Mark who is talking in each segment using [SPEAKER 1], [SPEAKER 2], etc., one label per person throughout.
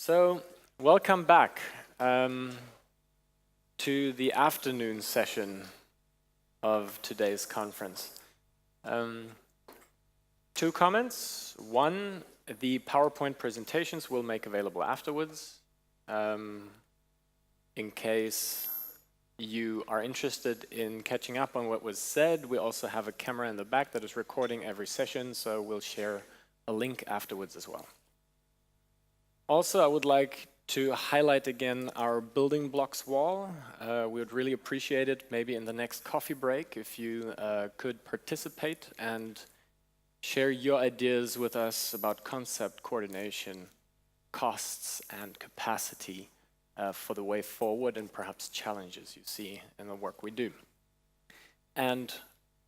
[SPEAKER 1] So, welcome back to the afternoon session of today's conference. Two comments. One, the PowerPoint presentations we'll make available afterwards. In case you are interested in catching up on what was said, we also have a camera in the back that is recording every session, so we'll share a link afterwards as well. Also, I would like to highlight again our building blocks wall. We would really appreciate it maybe in the next coffee break if you could participate and share your ideas with us about concept, coordination, costs, and capacity for the way forward, and perhaps challenges you see in the work we do. And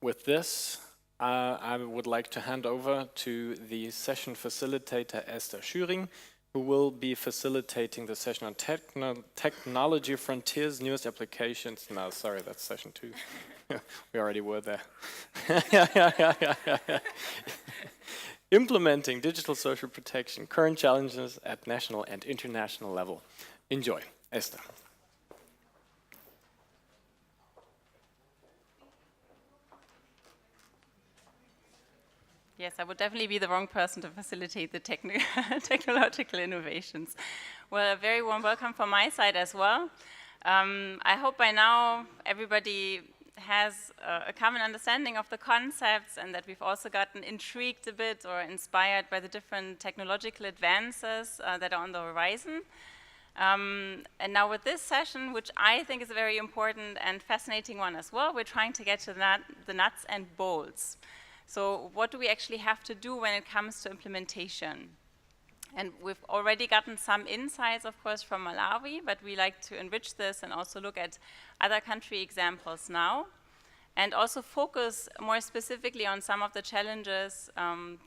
[SPEAKER 1] with this, I would like to hand over to the session facilitator, Esther Schüring, who will be facilitating the session on technology frontiers, newest applications. No, sorry, that's session 2. We already were there. Implementing digital social protection, current challenges at national and international level. Enjoy. Esther.
[SPEAKER 2] Yes, I would definitely be the wrong person to facilitate the technological innovations. Well, a very warm welcome from my side as well. I hope by now everybody has a common understanding of the concepts, and that we've also gotten intrigued a bit or inspired by the different technological advances that are on the horizon. And now with this session, which I think is a very important and fascinating one as well, we're trying to get to the nuts and bolts. So what do we actually have to do when it comes to implementation? And we've already gotten some insights, of course, from Malawi, but we like to enrich this and also look at other country examples now, and also focus more specifically on some of the challenges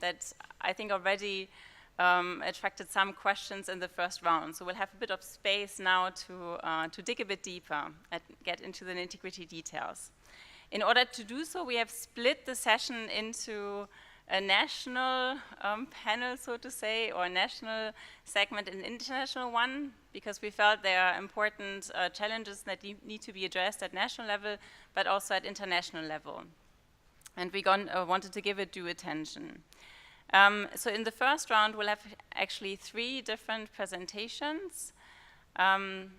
[SPEAKER 2] that I think already attracted some questions in the first round. So we'll have a bit of space now to dig a bit deeper and get into the nitty-gritty details. In order to do so, we have split the session into a national panel, so to say, or a national segment and an international one, because we felt there are important challenges that need to be addressed at national level, but also at international level. And we wanted to give it due attention. So in the first round, we'll have actually 3 different presentations on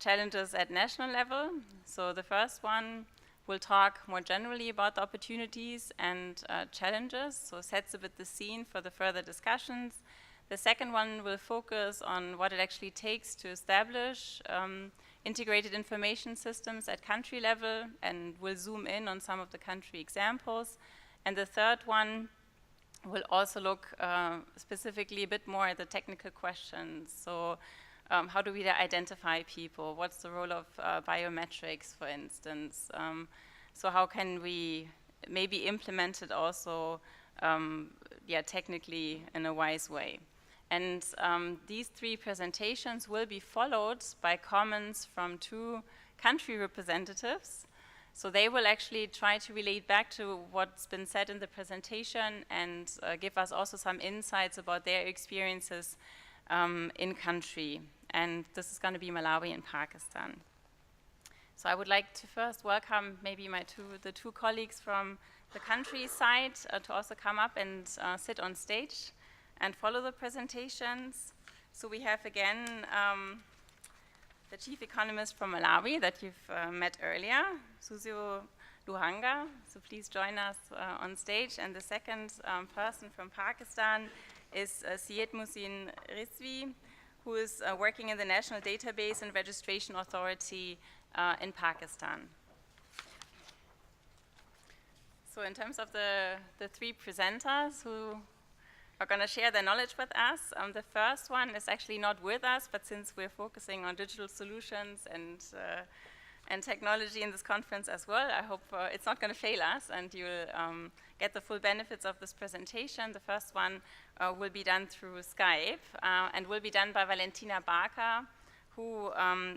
[SPEAKER 2] challenges at national level. So the first one will talk more generally about the opportunities and challenges, so sets a bit the scene for the further discussions. The second one will focus on what it actually takes to establish integrated information systems at country level, and will zoom in on some of the country examples. And the third one will also look specifically a bit more at the technical questions. So how do we identify people? What's the role of biometrics, for instance? So how can we maybe implement it also technically in a wise way? And these 3 presentations will be followed by comments from 2 country representatives. So they will actually try to relate back to what's been said in the presentation and give us also some insights about their experiences in country. And this is going to be Malawi and Pakistan. So I would like to first welcome maybe the two colleagues from the country side to also come up and sit on stage and follow the presentations. So we have again the chief economist from Malawi that you've met earlier, Susio Luhanga. So please join us on stage. And the second person from Pakistan is Syed Muhsin Rizvi, who is working in the National Database and Registration Authority in Pakistan. So in terms of the 3 presenters who are going to share their knowledge with us, the first one is actually not with us, but since we're focusing on digital solutions and technology in this conference as well, I hope it's not going to fail us and you'll get the full benefits of this presentation. The first one will be done through Skype and will be done by Valentina Barca, who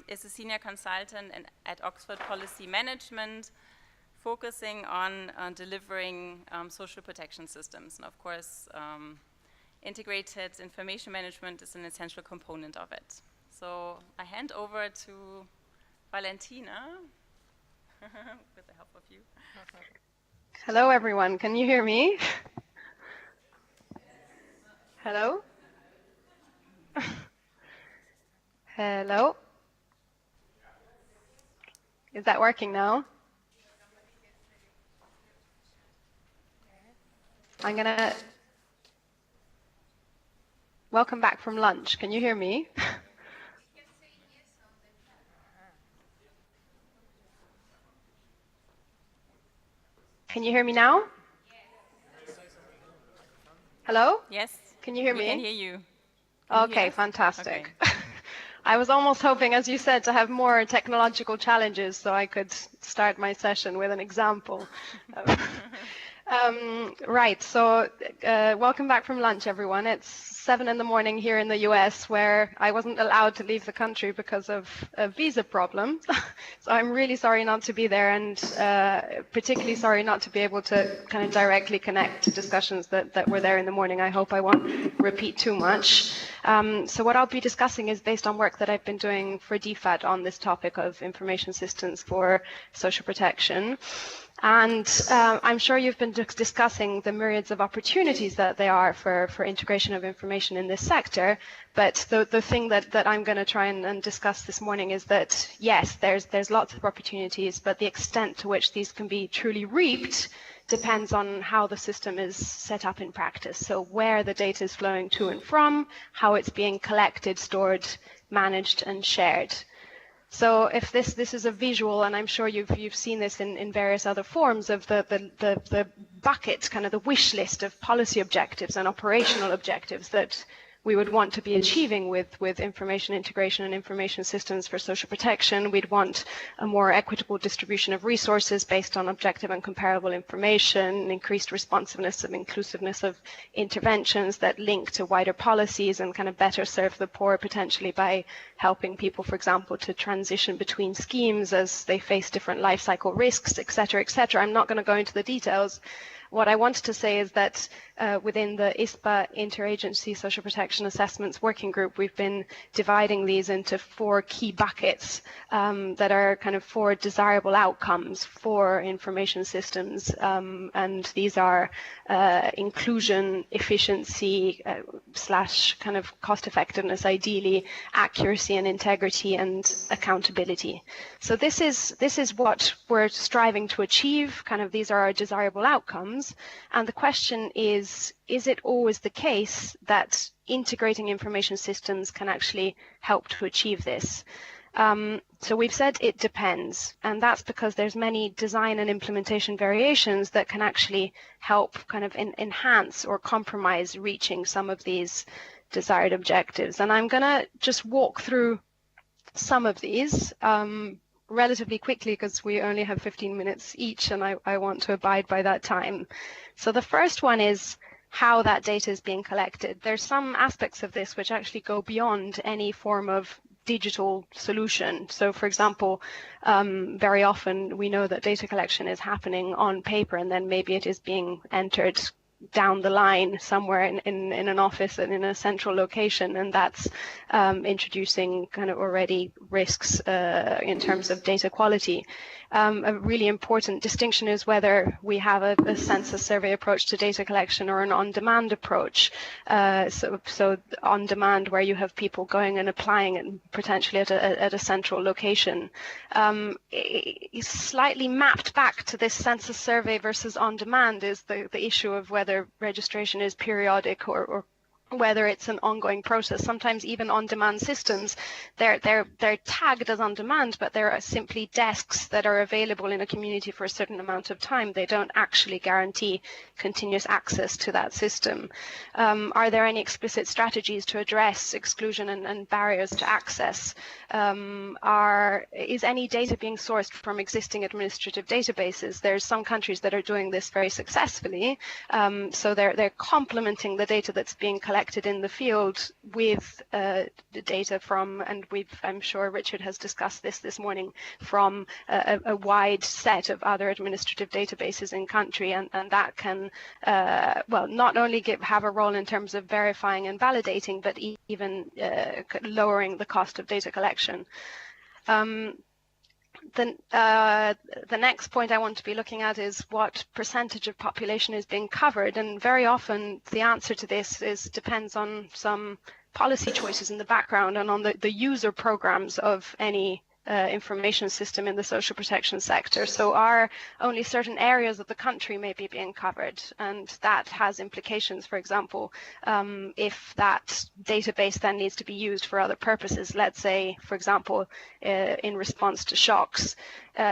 [SPEAKER 2] is a senior consultant at Oxford Policy Management, focusing on delivering social protection systems. And of course, integrated information management is an essential component of it. So I hand over to Valentina with the help of you.
[SPEAKER 3] Hello, everyone. Can you hear me? Hello? Hello? Is that working now? I'm going to... Welcome back from lunch. Can you hear me? Can you hear me now? Hello?
[SPEAKER 2] Yes.
[SPEAKER 3] Can you hear me?
[SPEAKER 2] We can hear you.
[SPEAKER 3] Okay, fantastic. Okay. I was almost hoping, as you said, to have more technological challenges so I could start my session with an example. Right, so welcome back from lunch, everyone. It's 7 in the morning here in the US, where I wasn't allowed to leave the country because of a visa problem. So I'm really sorry not to be there, and particularly sorry not to be able to kind of directly connect to discussions that were there in the morning. I hope I won't repeat too much. So what I'll be discussing is based on work that I've been doing for DFAT on this topic of information systems for social protection. And I'm sure you've been discussing the myriads of opportunities that there are for integration of information in this sector. But the thing that I'm going to try and discuss this morning is that, yes, there's lots of opportunities, but the extent to which these can be truly reaped depends on how the system is set up in practice. So where the data is flowing to and from, how it's being collected, stored, managed, and shared. So if this is a visual, and I'm sure you've seen this in various other forms of the bucket, kind of the wish list of policy objectives and operational objectives that we would want to be achieving with information integration and information systems for social protection. We'd want a more equitable distribution of resources based on objective and comparable information, increased responsiveness and inclusiveness of interventions that link to wider policies and kind of better serve the poor, potentially by helping people, for example, to transition between schemes as they face different life cycle risks, et cetera, et cetera. I'm not going to go into the details. What I wanted to say is that within the ISPA Interagency Social Protection Assessments Working Group, we've been dividing these into 4 key buckets that are kind of 4 desirable outcomes for information systems. And these are inclusion, efficiency, slash kind of cost effectiveness, ideally, accuracy and integrity, and accountability. So this is what we're striving to achieve. Kind of these are our desirable outcomes. And the question is it always the case that integrating information systems can actually help to achieve this? So we've said it depends, and that's because there's many design and implementation variations that can actually help kind of enhance or compromise reaching some of these desired objectives. And I'm going to just walk through some of these relatively quickly because we only have 15 minutes each, and I want to abide by that time. So the first one is how that data is being collected. There's some aspects of this which actually go beyond any form of digital solution. So for example, very often we know that data collection is happening on paper, and then maybe it is being entered down the line somewhere in an office and in a central location, and that's introducing kind of already risks in terms of data quality. A really important distinction is whether we have a census survey approach to data collection or an on-demand approach. So on-demand, where you have people going and applying and potentially at a central location. Slightly mapped back to this census survey versus on-demand is the issue of whether registration is periodic or whether it's an ongoing process. Sometimes even on-demand systems, they're tagged as on-demand, but they're simply desks that are available in a community for a certain amount of time. They don't actually guarantee continuous access to that system. Are there any explicit strategies to address exclusion and barriers to access? Is any data being sourced from existing administrative databases? There's some countries that are doing this very successfully. So they're complementing the data that's being collected collected in the field with the data from, and I'm sure Richard has discussed this morning, from a wide set of other administrative databases in country, and that can, well, not only have a role in terms of verifying and validating, but even lowering the cost of data collection. The next point I want to be looking at is what percentage of population is being covered, and very often the answer to this depends on some policy choices in the background and on the user programs of any information system in the social protection sector. So are only certain areas of the country may be being covered, and that has implications. For example, if that database then needs to be used for other purposes, let's say, for example, in response to shocks,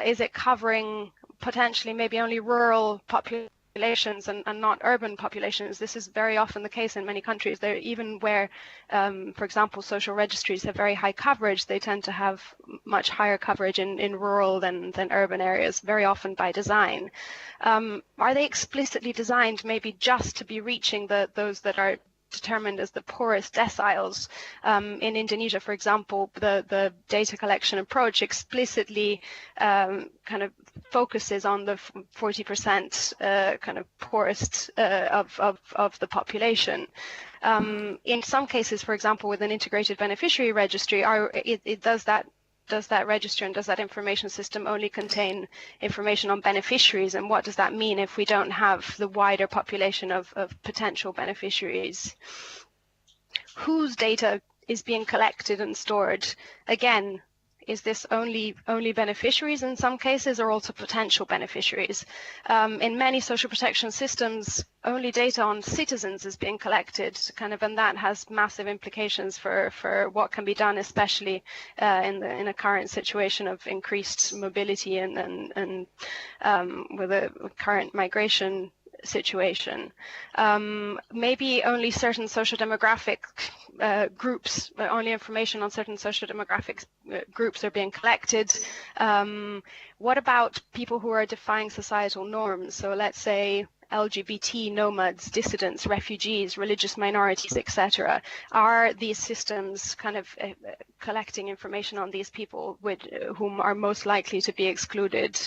[SPEAKER 3] is it covering potentially maybe only rural populations and not urban populations? This is very often the case in many countries. There, even where, for example, social registries have very high coverage, they tend to have much higher coverage in rural than urban areas, very often by design. Are they explicitly designed maybe just to be reaching those that are determined as the poorest deciles? In Indonesia, for example, the data collection approach explicitly kind of focuses on the 40% kind of poorest of the population. In some cases, for example, with an integrated beneficiary registry, does that register and does that information system only contain information on beneficiaries, and what does that mean if we don't have the wider population of potential beneficiaries? Whose data is being collected and stored? Again, is this only beneficiaries in some cases, or also potential beneficiaries? In many social protection systems, only data on citizens is being collected, and that has massive implications for what can be done, especially in a current situation of increased mobility and with a current migration situation. Maybe only certain social demographic groups, only information on certain social demographic groups are being collected. What about people who are defying societal norms? So let's say LGBT, nomads, dissidents, refugees, religious minorities, etc. Are these systems kind of collecting information on these people whom are most likely to be excluded?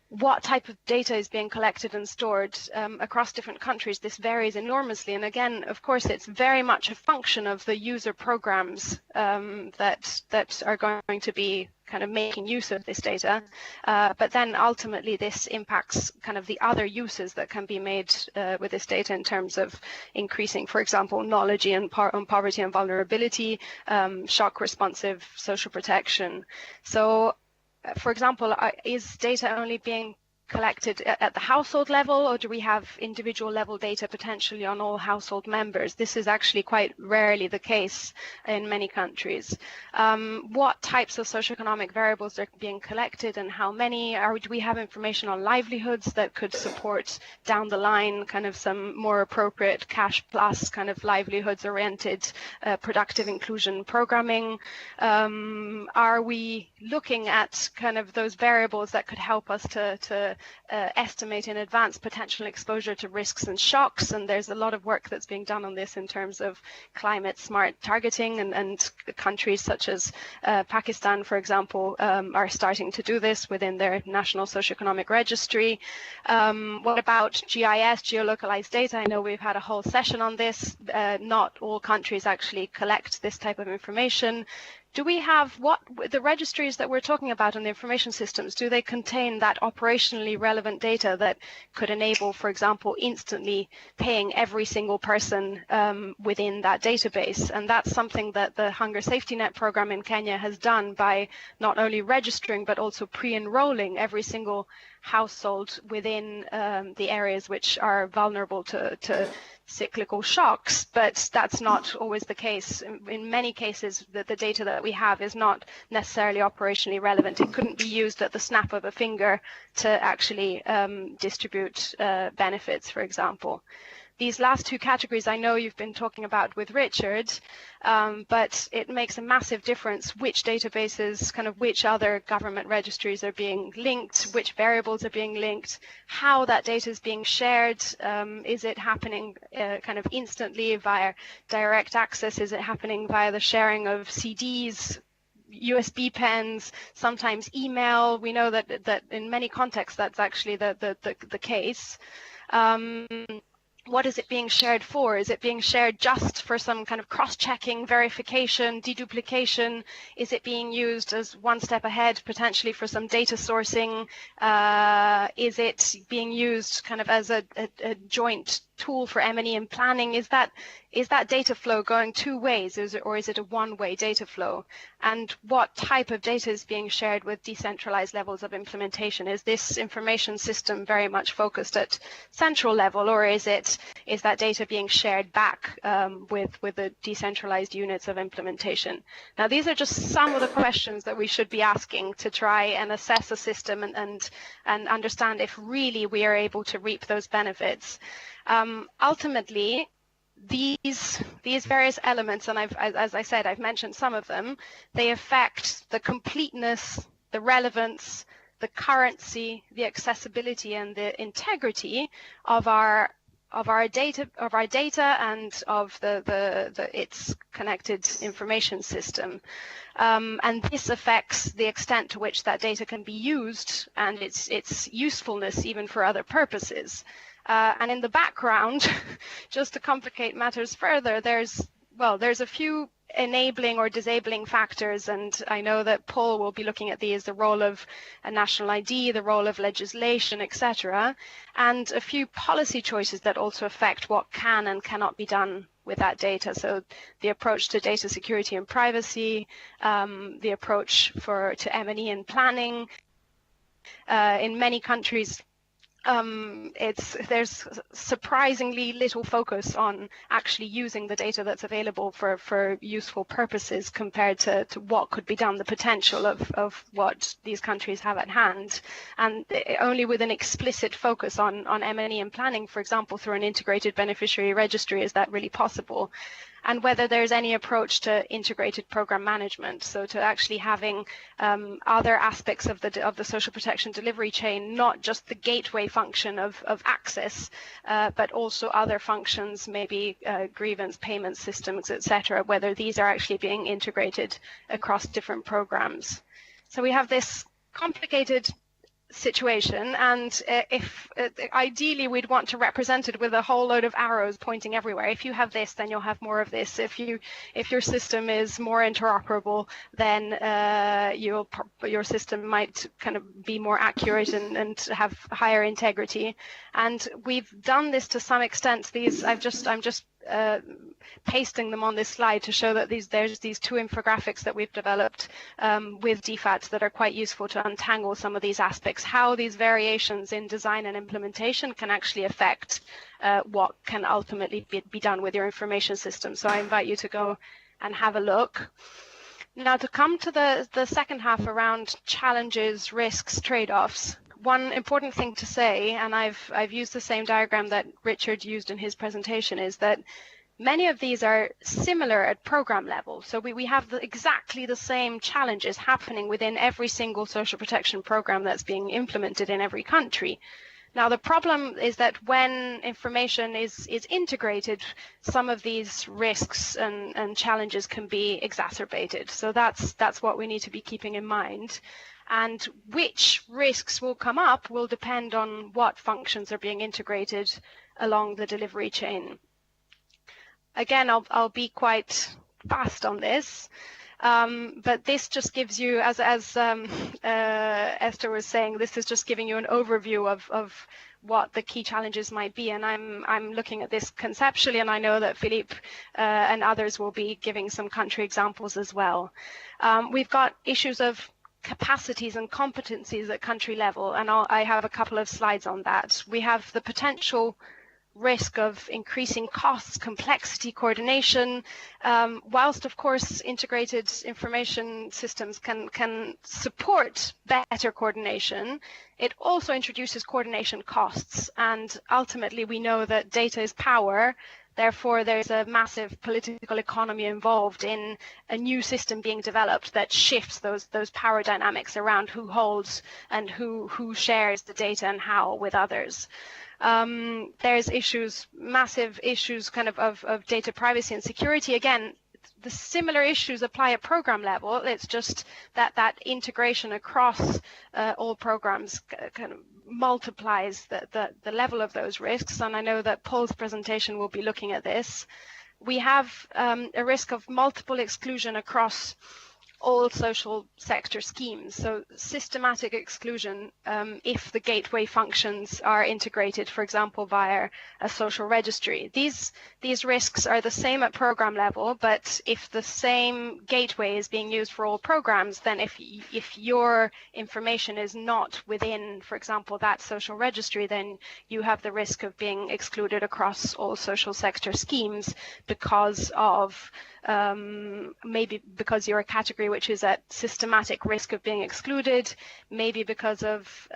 [SPEAKER 3] What type of data is being collected and stored across different countries? This varies enormously, and again, of course, it's very much a function of the user programs that are going to be kind of making use of this data, but then ultimately this impacts kind of the other uses that can be made with this data in terms of increasing, for example, knowledge on poverty and vulnerability, shock responsive social protection. So, for example, is data only being collected at the household level, or do we have individual level data potentially on all household members? This is actually quite rarely the case in many countries. What types of socioeconomic variables are being collected and how many? Do we have information on livelihoods that could support down the line kind of some more appropriate cash plus kind of livelihoods oriented productive inclusion programming? Are we looking at kind of those variables that could help us to estimate in advance potential exposure to risks and shocks? And there's a lot of work that's being done on this in terms of climate smart targeting, and countries such as Pakistan, for example, are starting to do this within their national socioeconomic registry. What about GIS, geolocalized data? I know we've had a whole session on this. Not all countries actually collect this type of information. Do we have the registries that we're talking about in the information systems, do they contain that operationally relevant data that could enable, for example, instantly paying every single person within that database? And that's something that the Hunger Safety Net program in Kenya has done by not only registering, but also pre-enrolling every single household within the areas which are vulnerable to cyclical shocks, but that's not always the case. In many cases, the data that we have is not necessarily operationally relevant. It couldn't be used at the snap of a finger to actually distribute benefits, for example. these last two categories I know you've been talking about with Richard, but it makes a massive difference which databases, kind of which other government registries are being linked, which variables are being linked, how that data is being shared. Is it happening kind of instantly via direct access? Is it happening via the sharing of CDs, USB pens, sometimes email? We know that in many contexts that's actually the case. What is it being shared for? Is it being shared just for some kind of cross-checking, verification, deduplication? Is it being used as one step ahead, potentially for some data sourcing? Is it being used kind of as a joint tool for M&E and planning? Is that data flow going two ways, or is it a one-way data flow? And what type of data is being shared with decentralized levels of implementation? Is this information system very much focused at central level, or is that data being shared back with the decentralized units of implementation? Now, these are just some of the questions that we should be asking to try and assess a system and understand if really we are able to reap those benefits. Ultimately, these various elements, and as I said, I've mentioned some of them, they affect the completeness, the relevance, the currency, the accessibility, and the integrity of our data and of its connected information system. And this affects the extent to which that data can be used and its usefulness even for other purposes. And in the background, just to complicate matters further, there's a few enabling or disabling factors, and I know that Paul will be looking at these: the role of a national ID, the role of legislation, etc., and a few policy choices that also affect what can and cannot be done with that data. So the approach to data security and privacy, the approach to M&E and planning. In many countries, there's surprisingly little focus on actually using the data that's available for useful purposes compared to what could be done, the potential of what these countries have at hand. And only with an explicit focus on M&E and planning, for example, through an integrated beneficiary registry, is that really possible. And whether there's any approach to integrated program management, so to actually having other aspects of the social protection delivery chain, not just the gateway function of access, but also other functions, maybe grievance payment systems, etc., whether these are actually being integrated across different programs. So we have this complicated situation, and if ideally we'd want to represent it with a whole load of arrows pointing everywhere. If you have this, then you'll have more of this. If your system is more interoperable, then your system might kind of be more accurate and have higher integrity. And we've done this to some extent. I'm just pasting them on this slide to show that there's these two infographics that we've developed with DFAT that are quite useful to untangle some of these aspects, how these variations in design and implementation can actually affect what can ultimately be done with your information system. So I invite you to go and have a look. Now, to come to the second half around challenges, risks, trade-offs, one important thing to say, and I've used the same diagram that Richard used in his presentation, is that many of these are similar at program level. So we have exactly the same challenges happening within every single social protection program that's being implemented in every country. Now, the problem is that when information is integrated, some of these risks and challenges can be exacerbated. So that's what we need to be keeping in mind. And which risks will come up will depend on what functions are being integrated along the delivery chain. Again, I'll be quite fast on this, but this just gives you, as Esther was saying, this is just giving you an overview of what the key challenges might be. And I'm looking at this conceptually, and I know that Phillippe and others will be giving some country examples as well. We've got issues of capacities and competencies at country level, and I have a couple of slides on that. We have the potential risk of increasing costs, complexity, coordination. Whilst, of course, integrated information systems can support better coordination, it also introduces coordination costs. And ultimately, we know that data is power. Therefore, there's a massive political economy involved in a new system being developed that shifts those power dynamics around who holds and who shares the data and how with others. There's issues, massive issues of data privacy and security. Again, the similar issues apply at program level. It's just that integration across all programs kind of multiplies the level of those risks. And I know that Paul's presentation will be looking at this. We have a risk of multiple exclusion across all social sector schemes. So systematic exclusion if the gateway functions are integrated, for example, via a social registry. These risks are the same at program level, but if the same gateway is being used for all programs, then if your information is not within, for example, that social registry, then you have the risk of being excluded across all social sector schemes because of maybe because you're a category which is at systematic risk of being excluded, maybe because of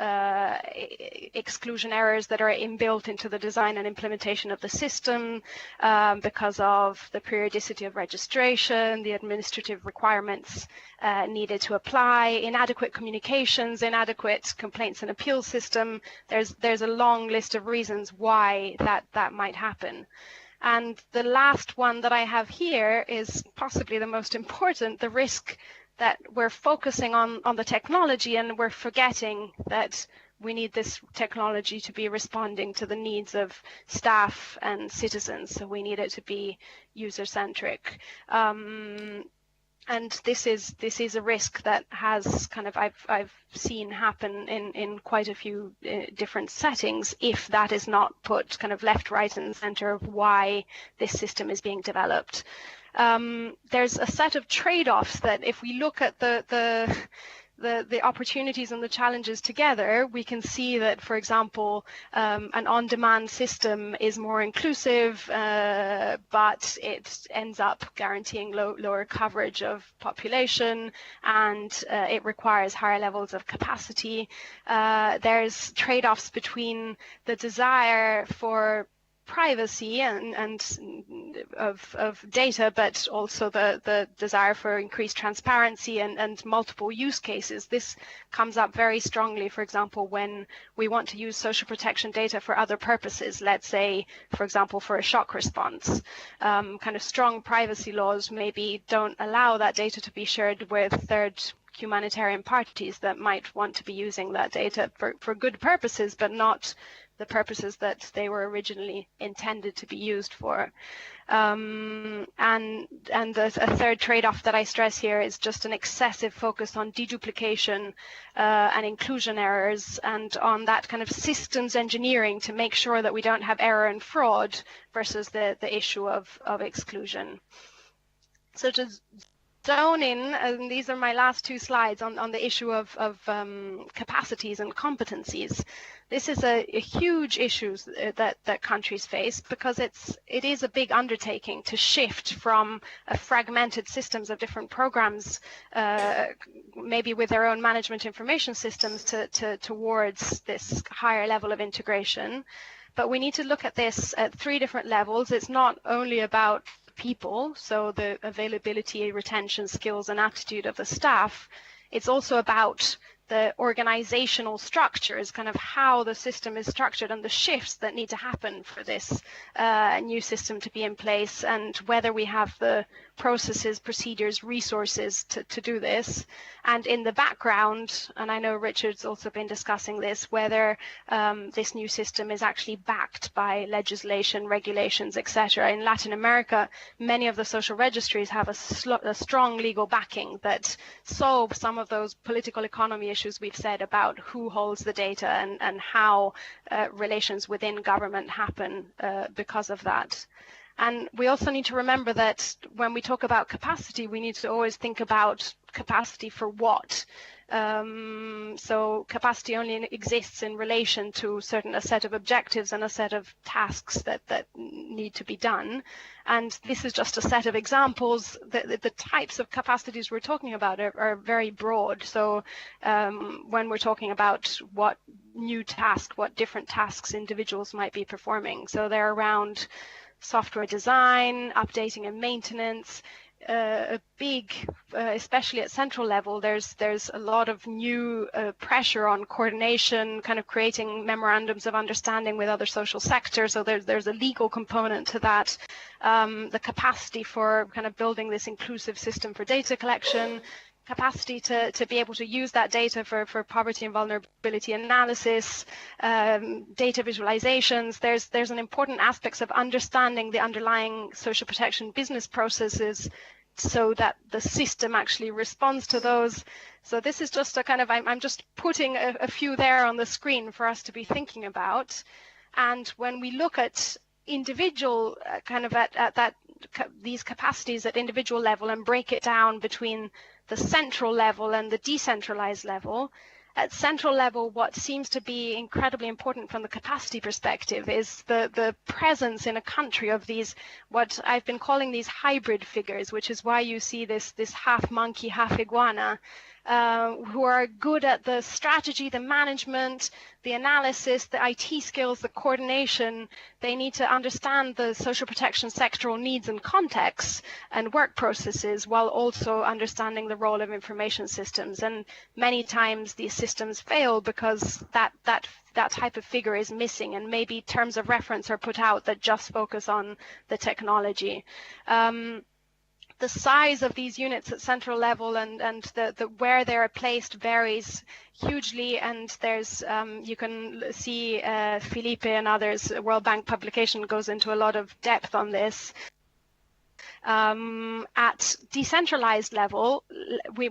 [SPEAKER 3] exclusion errors that are inbuilt into the design and implementation of the system, because of the periodicity of registration, the administrative requirements needed to apply, inadequate communications, inadequate complaints and appeals system. There's a long list of reasons why that might happen. And the last one that I have here is possibly the most important, the risk that we're focusing on the technology and we're forgetting that we need this technology to be responding to the needs of staff and citizens. So we need it to be user-centric. And this is a risk that has I've seen happen in quite a few different settings if that is not put left, right, and center of why this system is being developed. There's a set of trade-offs that if we look at the opportunities and the challenges together, we can see that, for example, an on-demand system is more inclusive, but it ends up guaranteeing lower coverage of population, and it requires higher levels of capacity. There's trade-offs between the desire for privacy and of data, but also the desire for increased transparency and multiple use cases. This comes up very strongly, for example, when we want to use social protection data for other purposes, let's say, for example, for a shock response. Strong privacy laws maybe don't allow that data to be shared with third humanitarian parties that might want to be using that data for good purposes, but not the purposes that they were originally intended to be used for. And a third trade-off that I stress here is just an excessive focus on deduplication and inclusion errors, and on that kind of systems engineering to make sure that we don't have error and fraud versus the issue of exclusion. So to zone in, and these are my last two slides on the issue of capacities and competencies. This is a huge issue that countries face, because it is a big undertaking to shift from a fragmented systems of different programs, maybe with their own management information systems, towards this higher level of integration. But we need to look at this at three different levels. It's not only about people, so the availability, retention, skills, and aptitude of the staff. It's also about the organizational structures, how the system is structured and the shifts that need to happen for this new system to be in place, and whether we have the processes, procedures, resources to do this. And in the background, and I know Richard's also been discussing this, whether this new system is actually backed by legislation, regulations, etc. In Latin America, many of the social registries have a strong legal backing that solve some of those political economy issues we've said about who holds the data and how relations within government happen because of that. And we also need to remember that when we talk about capacity, we need to always think about capacity for what. So capacity only exists in relation to a set of objectives and a set of tasks that need to be done. And this is just a set of examples. The types of capacities we're talking about are very broad. So when we're talking about what different tasks individuals might be performing. So they're around software design, updating and maintenance, a big, especially at central level, there's a lot of new pressure on coordination, kind of creating memorandums of understanding with other social sectors. So there's a legal component to that. The capacity for kind of building this inclusive system for data collection, capacity to be able to use that data for poverty and vulnerability analysis, data visualizations. There's an important aspects of understanding the underlying social protection business processes so that the system actually responds to those. So this is just a kind of, I'm just putting a few there on the screen for us to be thinking about. And when we look at individual kind of at these capacities at individual level and break it down between the central level and the decentralized level. At central level, what seems to be incredibly important from the capacity perspective is the presence in a country of these, what I've been calling these hybrid figures, which is why you see this half monkey, half iguana, who are good at the strategy, the management, the analysis, the IT skills, the coordination. They need to understand the social protection sectoral needs and contexts and work processes while also understanding the role of information systems. And many times these systems fail because that type of figure is missing, and maybe terms of reference are put out that just focus on the technology. The size of these units at central level and the where they're placed varies hugely, and there's you can see Phillippe and others, World Bank publication goes into a lot of depth on this. At decentralized level,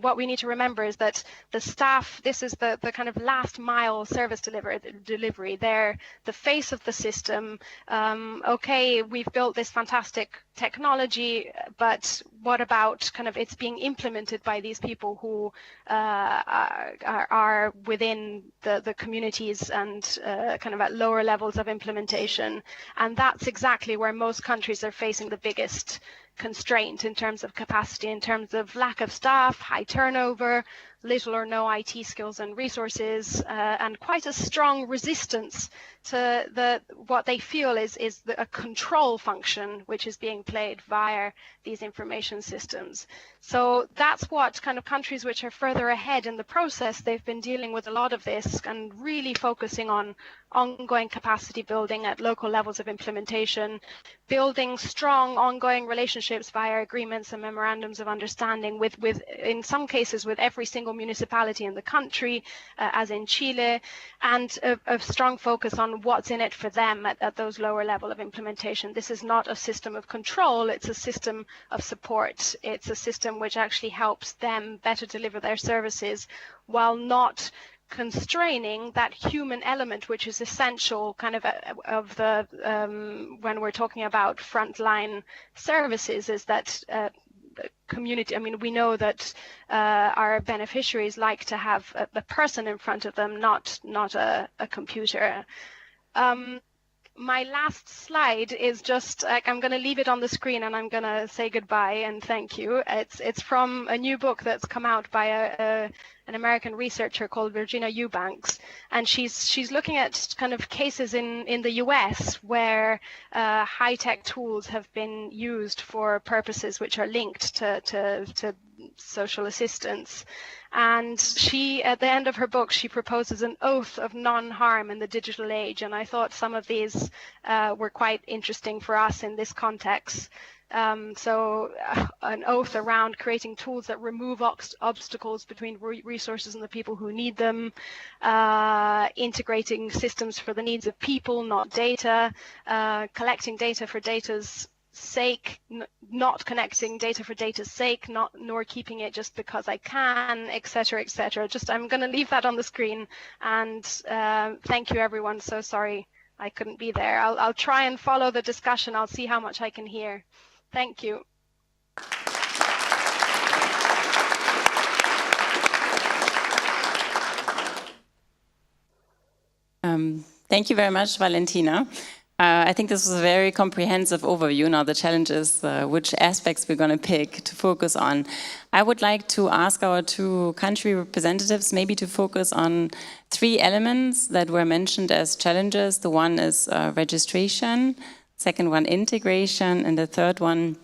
[SPEAKER 3] what we need to remember is that the staff, this is the kind of last mile service delivery. They're the face of the system. Okay, we've built this fantastic technology, but what about kind of it's being implemented by these people who are within the communities and kind of at lower levels of implementation? And that's exactly where most countries are facing the biggest constraint in terms of capacity, in terms of lack of staff, high turnover, little or no IT skills and resources, and quite a strong resistance to what they feel is a control function which is being played via these information systems. So that's what kind of countries which are further ahead in the process, they've been dealing with a lot of this and really focusing on ongoing capacity building at local levels of implementation, building strong ongoing relationships via agreements and memorandums of understanding with in some cases with every single municipality in the country, as in Chile, and a strong focus on what's in it for them at those lower level of implementation. This is not a system of control, it's a system of support. It's a system which actually helps them better deliver their services while not constraining that human element, which is essential kind of the when we're talking about frontline services, is that community. I mean, we know that our beneficiaries like to have a person in front of them, not a computer. My last slide is just, I'm going to leave it on the screen and I'm going to say goodbye and thank you. It's from a new book that's come out by an American researcher called Virginia Eubanks, and she's looking at kind of cases in the US where high-tech tools have been used for purposes which are linked to social assistance. And she, at the end of her book, she proposes an oath of non-harm in the digital age. And I thought some of these were quite interesting for us in this context. So an oath around creating tools that remove obstacles between resources and the people who need them, integrating systems for the needs of people, not data, collecting data for data's sake, not connecting data for data's sake, nor keeping it just because I can, etc., etc. Just, I'm going to leave that on the screen, and thank you everyone. So sorry I couldn't be there. I'll try and follow the discussion. I'll see how much I can hear. Thank you.
[SPEAKER 2] Thank you very much, Valentina. I think this was a very comprehensive overview. Now the challenge is which aspects we're going to pick to focus on. I would like to ask our two country representatives maybe to focus on 3 elements that were mentioned as challenges. The one is registration, second one integration, and the third one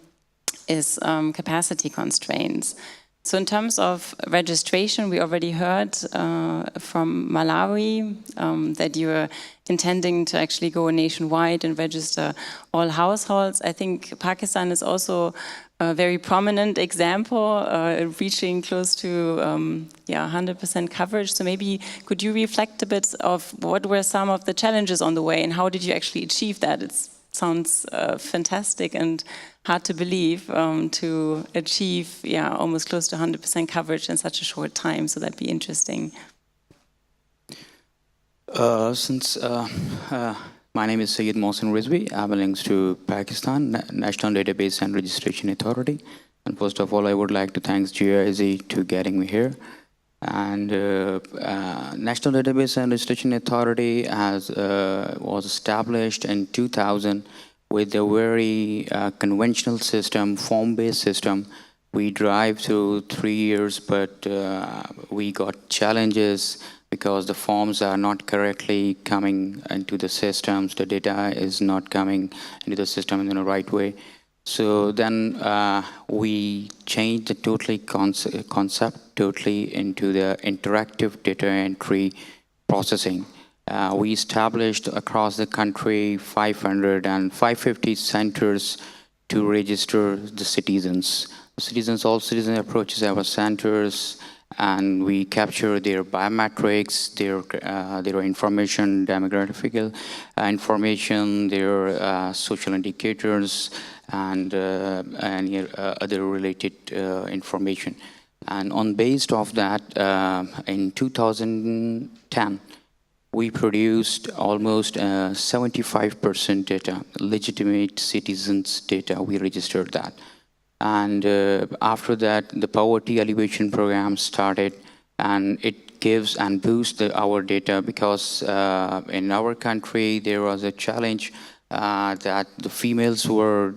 [SPEAKER 2] is capacity constraints. So in terms of registration, we already heard from Malawi that you're intending to actually go nationwide and register all households. I think Pakistan is also a very prominent example, reaching close to 100% coverage. So maybe could you reflect a bit of what were some of the challenges on the way and how did you actually achieve that? It sounds fantastic and hard to believe to achieve almost close to 100% coverage in such a short time. So that'd be interesting.
[SPEAKER 4] Since my name is Syed Mohsin Rizvi, I belong to Pakistan National Database and Registration Authority. And first of all, I would like to thank GIZ to getting me here. And National Database and Registration Authority was established in 2000 with a very conventional system, form-based system. We drive through 3 years, but we got challenges because the forms are not correctly coming into the systems. The data is not coming into the system in the right way. So then we changed the concept totally into the interactive data entry processing. We established across the country 500 and 550 centers to register the citizens. All citizens approaches our centers, and we capture their biometrics, their information, demographic information, their social indicators, and other related information. And on based of that, in 2010, we produced almost 75% data, legitimate citizens' data. We registered that. And after that, the poverty alleviation program started, and it gives and boosts our data because in our country, there was a challenge that the females were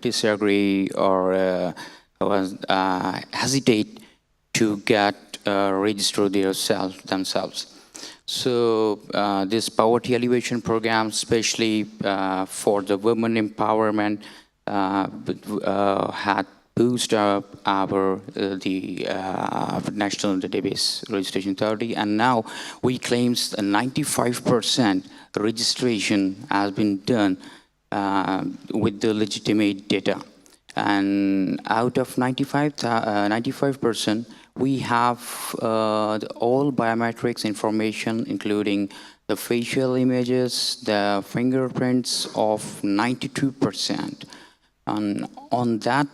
[SPEAKER 4] disagree or hesitate to get register themselves. So this poverty alleviation program, especially for the women empowerment, had boosted up the National Database Registration Authority, and now we claim 95% registration has been done with the legitimate data. And out of 95%, we have all biometrics information, including the facial images, the fingerprints of 92%. And on that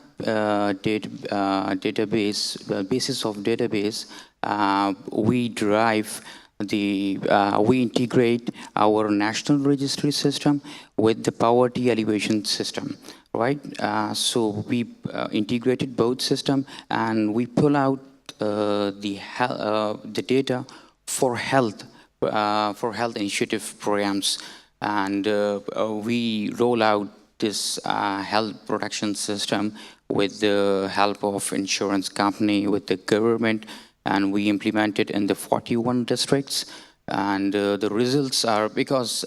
[SPEAKER 4] basis of database, we integrate our national registry system with the poverty alleviation system, right? So we integrated both systems, and we pull out the data for health initiative programs, and we roll out this health protection system with the help of insurance company, with the government, and we implement it in the 41 districts. And the results are, because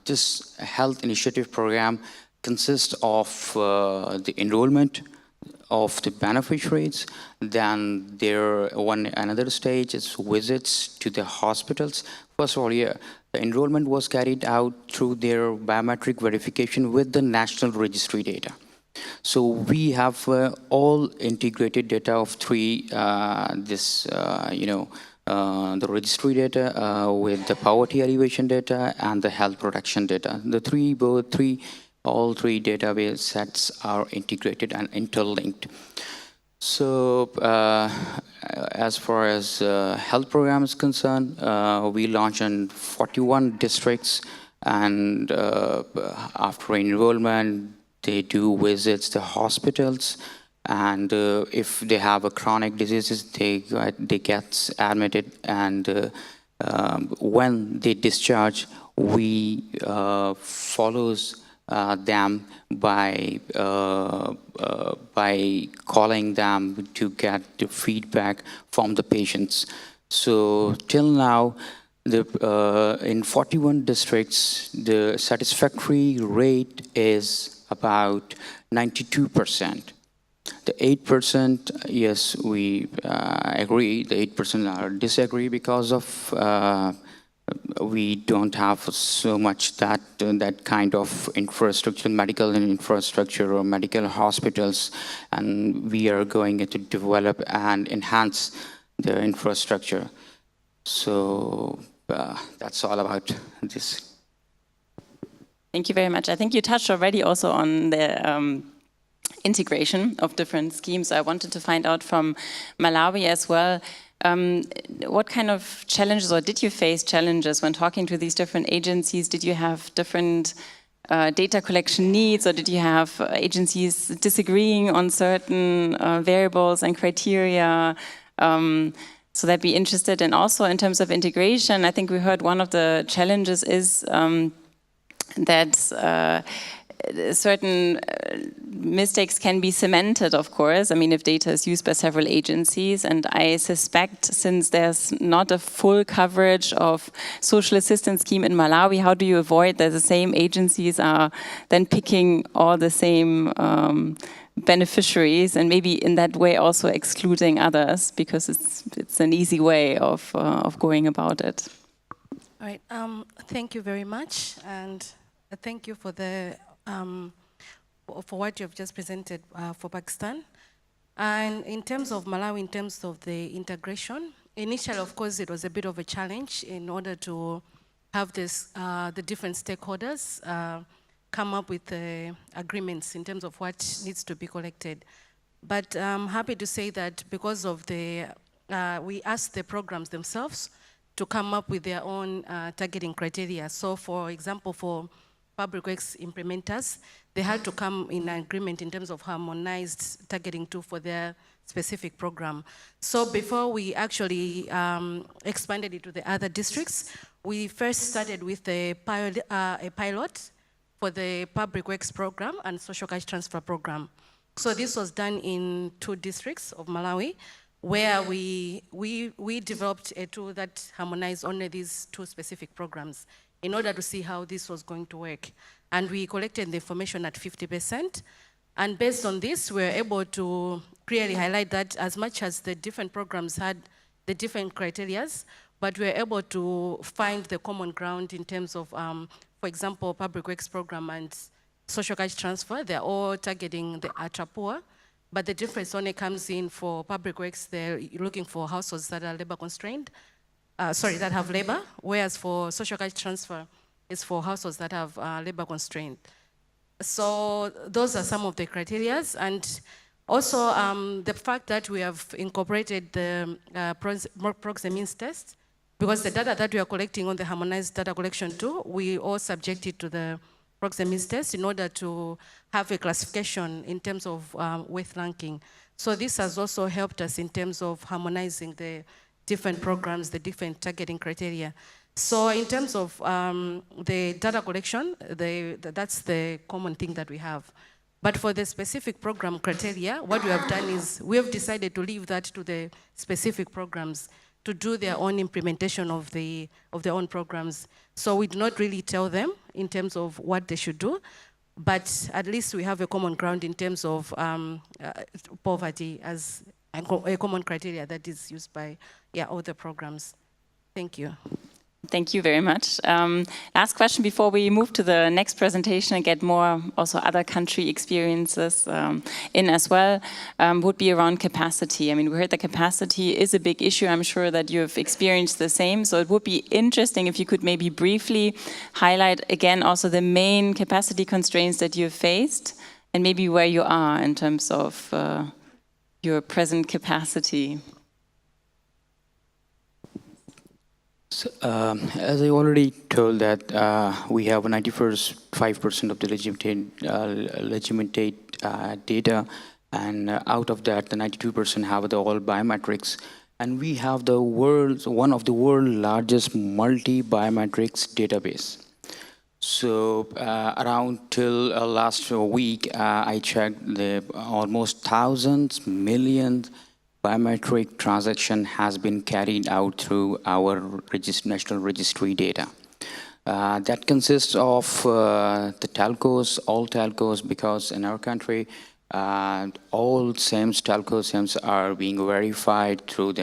[SPEAKER 4] this health initiative program consists of the enrollment of the beneficiaries, then another stage is visits to the hospitals. First of all, the enrollment was carried out through their biometric verification with the national registry data. So we have all integrated data of three, the registry data with the poverty alleviation data and the health protection data. All three database sets are integrated and interlinked. So as far as health program is concerned, we launch in 41 districts, and after enrollment, they do visits to hospitals, and if they have a chronic diseases, they get admitted, and when they discharge, we follows them by calling them to get the feedback from the patients. So till now, in 41 districts, the satisfactory rate is about 92%. The 8%, yes, we agree. The 8% are disagree because of we don't have so much that kind of infrastructure, medical infrastructure or medical hospitals, and we are going to develop and enhance the infrastructure. So that's all about this.
[SPEAKER 2] Thank you very much. I think you touched already also on the integration of different schemes. I wanted to find out from Malawi as well, what kind of challenges, or did you face challenges when talking to these different agencies? Did you have different data collection needs, or did you have agencies disagreeing on certain variables and criteria? So that'd be interested. And also in terms of integration, I think we heard one of the challenges is that certain mistakes can be cemented, of course. I mean, if data is used by several agencies, and I suspect since there's not a full coverage of social assistance scheme in Malawi, how do you avoid that the same agencies are then picking all the same beneficiaries, and maybe in that way also excluding others, because it's an easy way of going about it?
[SPEAKER 5] All right. Thank you very much, and thank you for the for what you have just presented for Pakistan. And in terms of Malawi, in terms of the integration, initially, of course, it was a bit of a challenge in order to have this the different stakeholders come up with agreements in terms of what needs to be collected. But I'm happy to say that because of the, we asked the programs themselves to come up with their own targeting criteria. So for example, for public works implementers, they had to come in agreement in terms of harmonized targeting tool for their specific program. So before we actually expanded it to the other districts, we first started with a pilot for the public works program and social cash transfer program. So this was done in 2 districts of Malawi, where we developed a tool that harmonized only these 2 specific programs in order to see how this was going to work. And we collected the information at 50%. And based on this, we were able to clearly highlight that as much as the different programs had the different criterias, but we were able to find the common ground in terms of, for example, public works program and social cash transfer. They're all targeting the ultra-poor, but the difference only comes in for public works, they're looking for households that are labor constrained, that have labor, whereas for social cash transfer, it's for households that have labor constraint. So those are some of the criteria, and also the fact that we have incorporated the proxy test, because the data that we are collecting on the harmonized data collection tool, we all subject it to the proxy test in order to have a classification in terms of weight ranking. So this has also helped us in terms of harmonizing the different programs, the different targeting criteria. So in terms of the data collection, that's the common thing that we have. But for the specific program criteria, what we have done is we have decided to leave that to the specific programs to do their own implementation of their own programs. So we do not really tell them in terms of what they should do, but at least we have a common ground in terms of poverty as a common criteria that is used by all the programs. Thank you.
[SPEAKER 2] Thank you very much. Last question before we move to the next presentation and get more also other country experiences in as well, would be around capacity. I mean, we heard that capacity is a big issue. I'm sure that you've experienced the same. So it would be interesting if you could maybe briefly highlight again also the main capacity constraints that you've faced and maybe where you are in terms of your present capacity.
[SPEAKER 4] So, as I already told that we have 95% of the legitimate data, And out of that, the 92% have the all biometrics. And we have the one of the world's largest multi-biometrics database. So around till last week, I checked the almost thousands, millions biometric transaction has been carried out through our national registry data. That consists of the telcos, all telcos, because in our country, all SIMs, telco SIMs are being verified through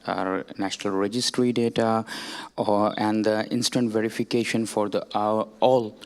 [SPEAKER 4] our national registry data, and the instant verification for the all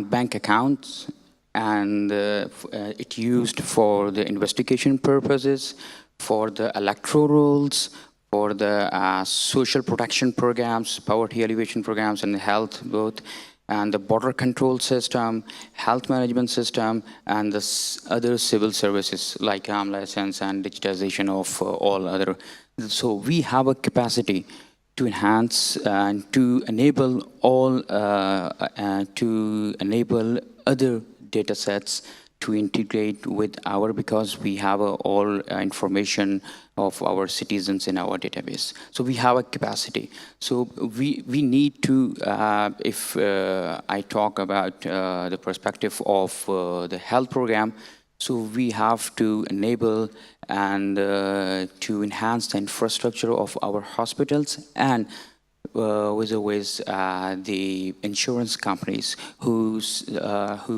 [SPEAKER 4] bank accounts, and it used for the investigation purposes, for the electoral rolls, for the social protection programs, poverty alleviation programs, and health both, and the border control system, health management system, and the other civil services like license and digitization of all other. So we have a capacity to enhance and to enable all, to enable other data sets to integrate with our, because we have all information of our citizens in our database. So we have a capacity. So we need to, if I talk about the perspective of the health program, so we have to enable and to enhance the infrastructure of our hospitals, and with the insurance companies who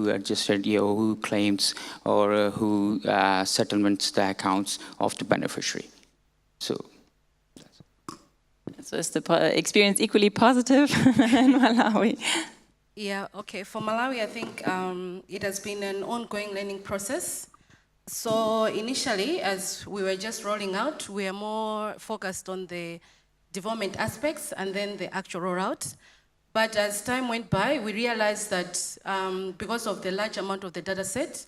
[SPEAKER 4] adjusted, who claims or who settlements the accounts of the beneficiary. So
[SPEAKER 2] is the experience equally positive in Malawi?
[SPEAKER 5] Yeah, okay. For Malawi, I think it has been an ongoing learning process. So initially, as we were just rolling out, we are more focused on the development aspects and then the actual rollout. But as time went by, we realized that because of the large amount of the data set,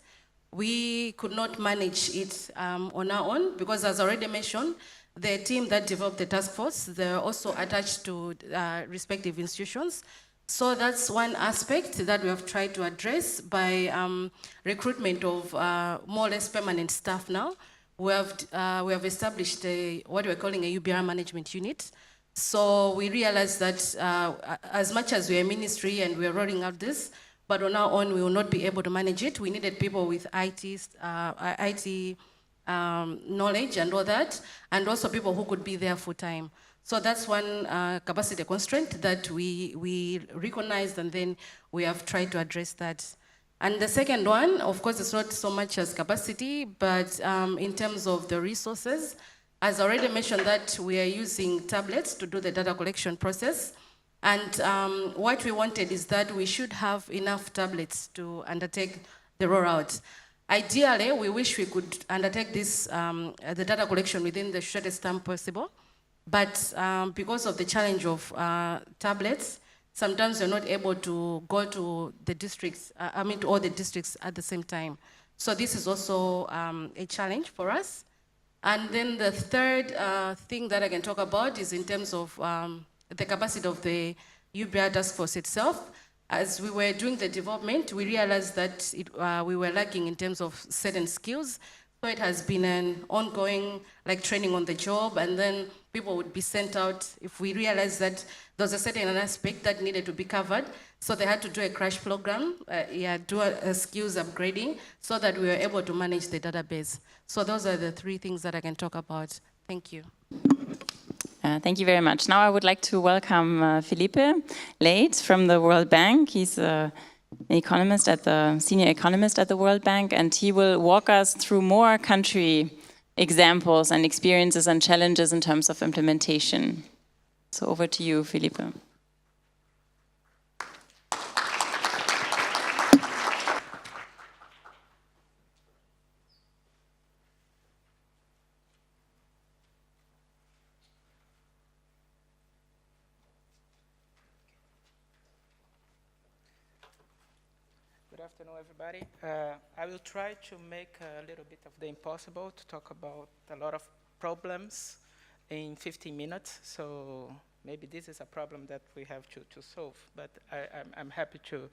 [SPEAKER 5] we could not manage it on our own, because as already mentioned, the team that developed the task force, they're also attached to respective institutions. So that's one aspect that we have tried to address by recruitment of more or less permanent staff now. We have established what we're calling a UBR management unit. So we realized that as much as we're a ministry and we're rolling out this, but on our own we will not be able to manage it. We needed people with IT knowledge and all that, and also people who could be there full time. So that's one capacity constraint that we recognized, and then we have tried to address that. And the second one, of course, it's not so much as capacity, but in terms of the resources, as already mentioned, that we are using tablets to do the data collection process. And what we wanted is that we should have enough tablets to undertake the rollout. Ideally, we wish we could undertake this, the data collection within the shortest time possible. But because of the challenge of tablets, sometimes you're not able to go to the districts, to all the districts at the same time. So this is also a challenge for us. And then the third thing that I can talk about is in terms of the capacity of the UBR task force itself. As we were doing the development, we realized that we were lacking in terms of certain skills. So it has been an ongoing training on the job, and then people would be sent out if we realized that there was a certain aspect that needed to be covered. So they had to do a crash program, do a skills upgrading, so that we were able to manage the database. So those are the three things that I can talk about. Thank you.
[SPEAKER 2] Thank you very much. Now I would like to welcome Phillippe Leite from the World Bank. He's an economist senior economist at the World Bank, and he will walk us through more country examples and experiences and challenges in terms of implementation. So over to you, Phillippe.
[SPEAKER 6] Good afternoon, everybody. I will try to make a little bit of the impossible, to talk about a lot of problems in 15 minutes. So maybe this is a problem that we have to solve, but I'm happy to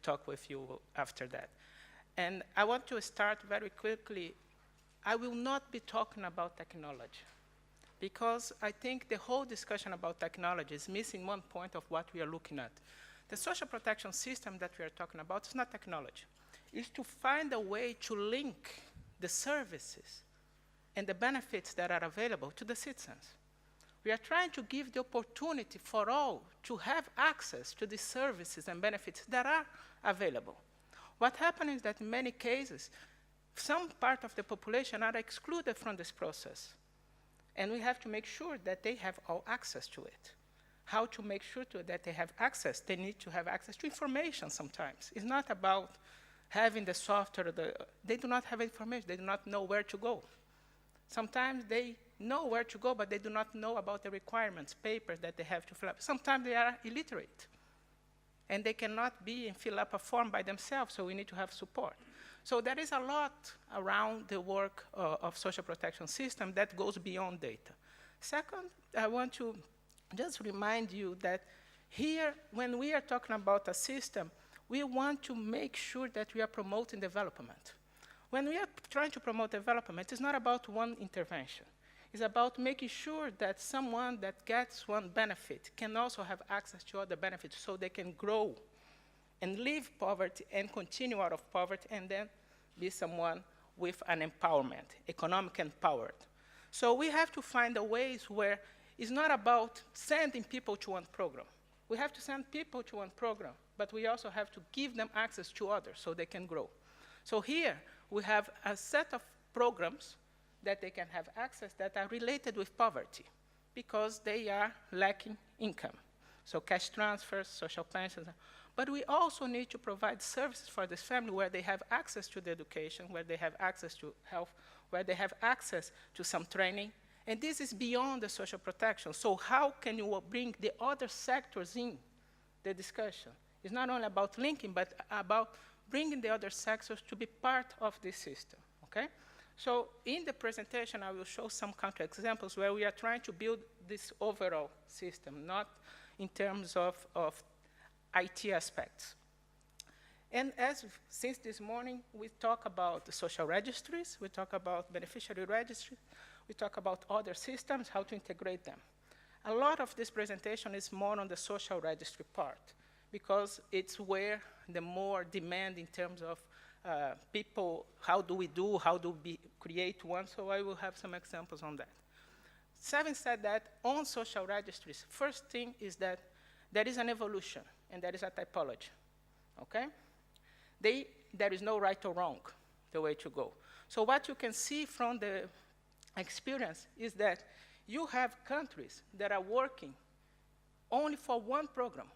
[SPEAKER 6] talk with you after that. And I want to start very quickly I will not be talking about technology, because I think the whole discussion about technology is missing one point of what we are looking at. The social protection system that we are talking about is not technology. It's to find a way to link the services and the benefits that are available to the citizens. We are trying to give the opportunity for all to have access to the services and benefits that are available. What happens is that in many cases, some part of the population are excluded from this process. And we have to make sure that they have all access to it. How to make sure that they have access? They need to have access to information sometimes. It's not about having the software. They do not have information. They do not know where to go. Sometimes they know where to go, but they do not know about the requirements, papers that they have to fill up. Sometimes they are illiterate, and they cannot be and fill up a form by themselves, so we need to have support. So there is a lot around the work of social protection system that goes beyond data. Second, I want to just remind you that here, when we are talking about a system, we want to make sure that we are promoting development. When we are trying to promote development, it's not about one intervention. It's about making sure that someone that gets one benefit can also have access to other benefits so they can grow and leave poverty and continue out of poverty and then be someone with an empowerment, economic empowered. So we have to find the ways where it's not about sending people to one program. We have to send people to one program, but we also have to give them access to others so they can grow. So here we have a set of programs that they can have access that are related with poverty because they are lacking income. So cash transfers, social pensions. But we also need to provide services for this family where they have access to the education, where they have access to health, where they have access to some training. And this is beyond the social protection. So how can you bring the other sectors in the discussion? It's not only about linking, but about bringing the other sectors to be part of this system, okay? So in the presentation, I will show some country examples where we are trying to build this overall system, not in terms of IT aspects. And since this morning, we talk about the social registries, we talk about beneficiary registry, we talk about other systems, how to integrate them. A lot of this presentation is more on the social registry part, because it's where the more demand in terms of people, how do we create one, so I will have some examples on that. Having said that, on social registries, first thing is that there is an evolution, and there is a typology, okay? There is no right or wrong, the way to go. So what you can see from the experience is that you have countries that are working only for one program.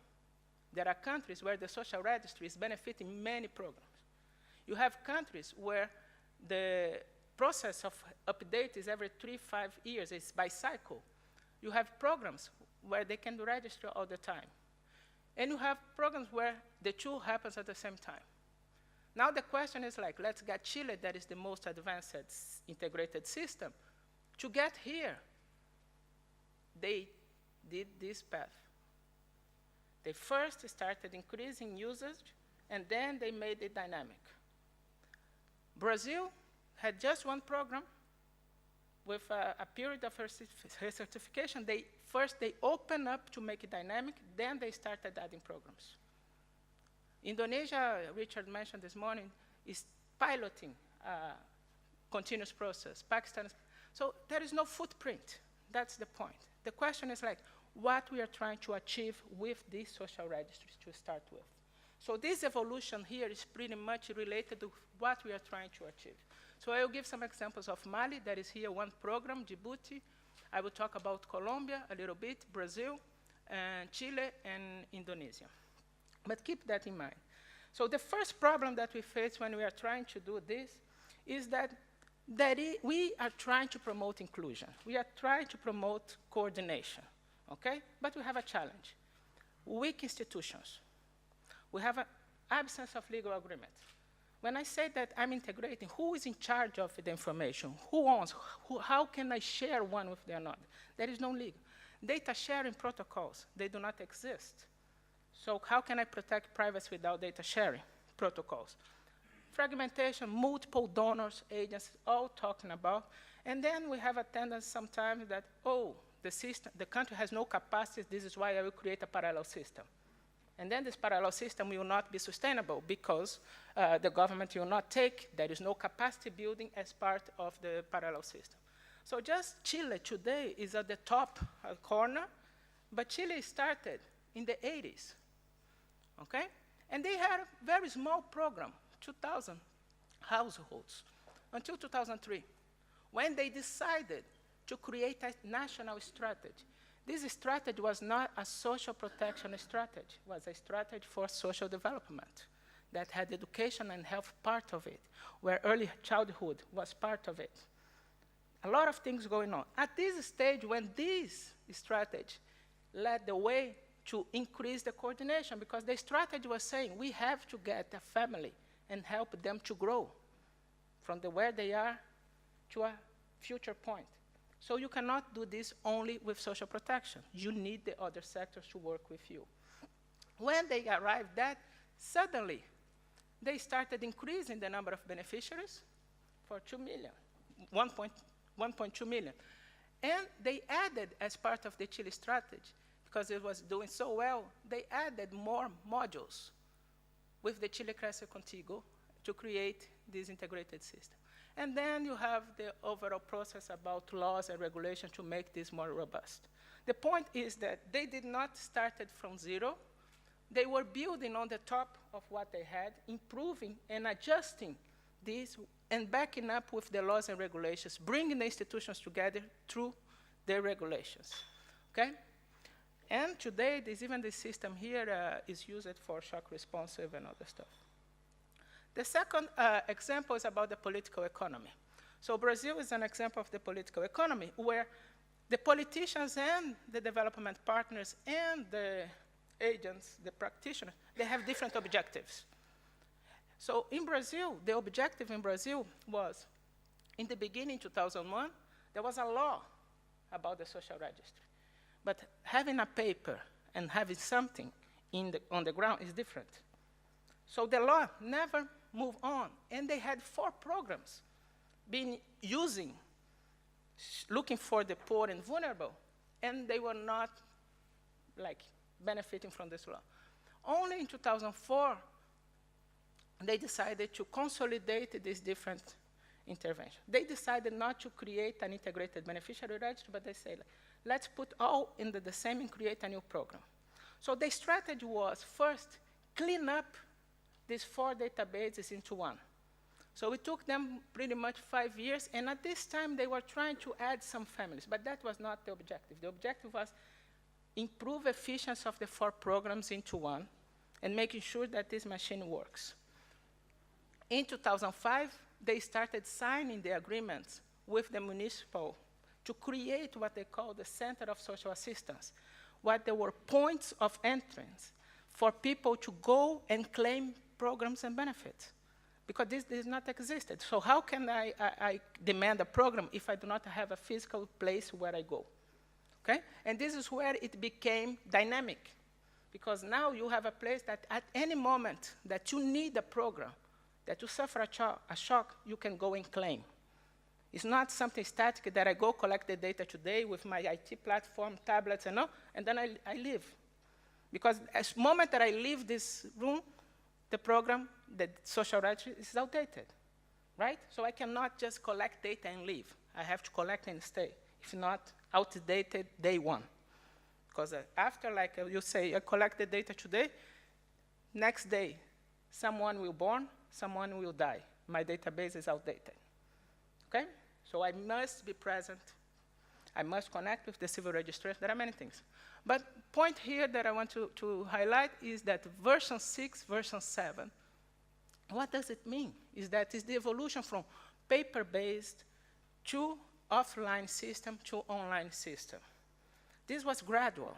[SPEAKER 6] There are countries where the social registry is benefiting many programs. You have countries where the process of update is every 3-5 years, it's by cycle. You have programs where they can register all the time. And you have programs where the two happens at the same time. Now the question is like, let's get Chile, that is the most advanced integrated system. To get here, they did this path. They first started increasing usage, and then they made it dynamic. Brazil had just one program with a period of certification. First they opened up to make it dynamic, then they started adding programs. Indonesia, Richard mentioned this morning, is piloting continuous process. Pakistan, so there is no footprint. That's the point. The question is like, what we are trying to achieve with these social registries to start with. So this evolution here is pretty much related to what we are trying to achieve. So I will give some examples of Mali, that is here one program, Djibouti. I will talk about Colombia a little bit, Brazil, and Chile, and Indonesia. But keep that in mind. So the first problem that we face when we are trying to do this is that we are trying to promote inclusion. We are trying to promote coordination, okay? But we have a challenge. Weak institutions. We have an absence of legal agreement. When I say that I'm integrating, who is in charge of the information? Who owns? How can I share one with the another? There is no legal. Data sharing protocols, they do not exist. So how can I protect privacy without data sharing protocols? fragmentation, multiple donors, agencies, all talking about. And then we have a tendency sometimes that, oh, the country has no capacity, this is why I will create a parallel system. And then this parallel system will not be sustainable because the government will not take, there is no capacity building as part of the parallel system. So just Chile today is at the top corner, but Chile started in the 80s, okay? And they had a very small program, 2,000 households, until 2003, when they decided to create a national strategy. This strategy was not a social protection strategy, it was a strategy for social development that had education and health part of it, where early childhood was part of it. A lot of things going on. At this stage, when this strategy led the way to increase the coordination, because the strategy was saying we have to get a family and help them to grow from where they are to a future point. So you cannot do this only with social protection. You need the other sectors to work with you. When they arrived that, suddenly they started increasing the number of beneficiaries for 2 million, 1.2 million. And they added, as part of the Chile strategy, because it was doing so well, they added more modules with the Chile Crece Contigo to create this integrated system. And then you have the overall process about laws and regulations to make this more robust. The point is that they did not start it from zero. They were building on the top of what they had, improving and adjusting this, and backing up with the laws and regulations, bringing the institutions together through their regulations, okay? And today, even the system here is used for shock responsive and other stuff. The second example is about the political economy. So Brazil is an example of the political economy where the politicians and the development partners and the agents, the practitioners, they have different objectives. So in Brazil, the objective in Brazil was, in the beginning, 2001, there was a law about the social registry. But having a paper and having something on the ground is different. So the law never moved on. And they had 4 programs looking for the poor and vulnerable, and they were not benefiting from this law. Only in 2004, they decided to consolidate these different interventions. They decided not to create an integrated beneficiary register, but they said, let's put all in the same and create a new program. So the strategy was, first, clean up these 4 databases into one. So it took them pretty much 5 years, and at this time, they were trying to add some families, but that was not the objective. The objective was improve efficiency of the 4 programs into one and making sure that this machine works. In 2005, they started signing the agreements with the municipal to create what they call the Center of Social Assistance, where there were points of entrance for people to go and claim programs and benefits, because this does not exist. So how can I demand a program if I do not have a physical place where I go? Okay? And this is where it became dynamic, because now you have a place that at any moment that you need a program, that you suffer a shock, you can go and claim. It's not something static that I go collect the data today with my IT platform, tablets, and all, and then I leave. Because as the moment that I leave this room, the program, the social registry, is outdated, right? So I cannot just collect data and leave. I have to collect and stay. If not, outdated day one. Because after, you say, I collect the data today, next day, someone will born, someone will die. My database is outdated, okay? So I must be present. I must connect with the civil registration. There are many things. But point here that I want to highlight is that version 6, version 7, what does it mean? Is that it's the evolution from paper-based to offline system to online system. This was gradual,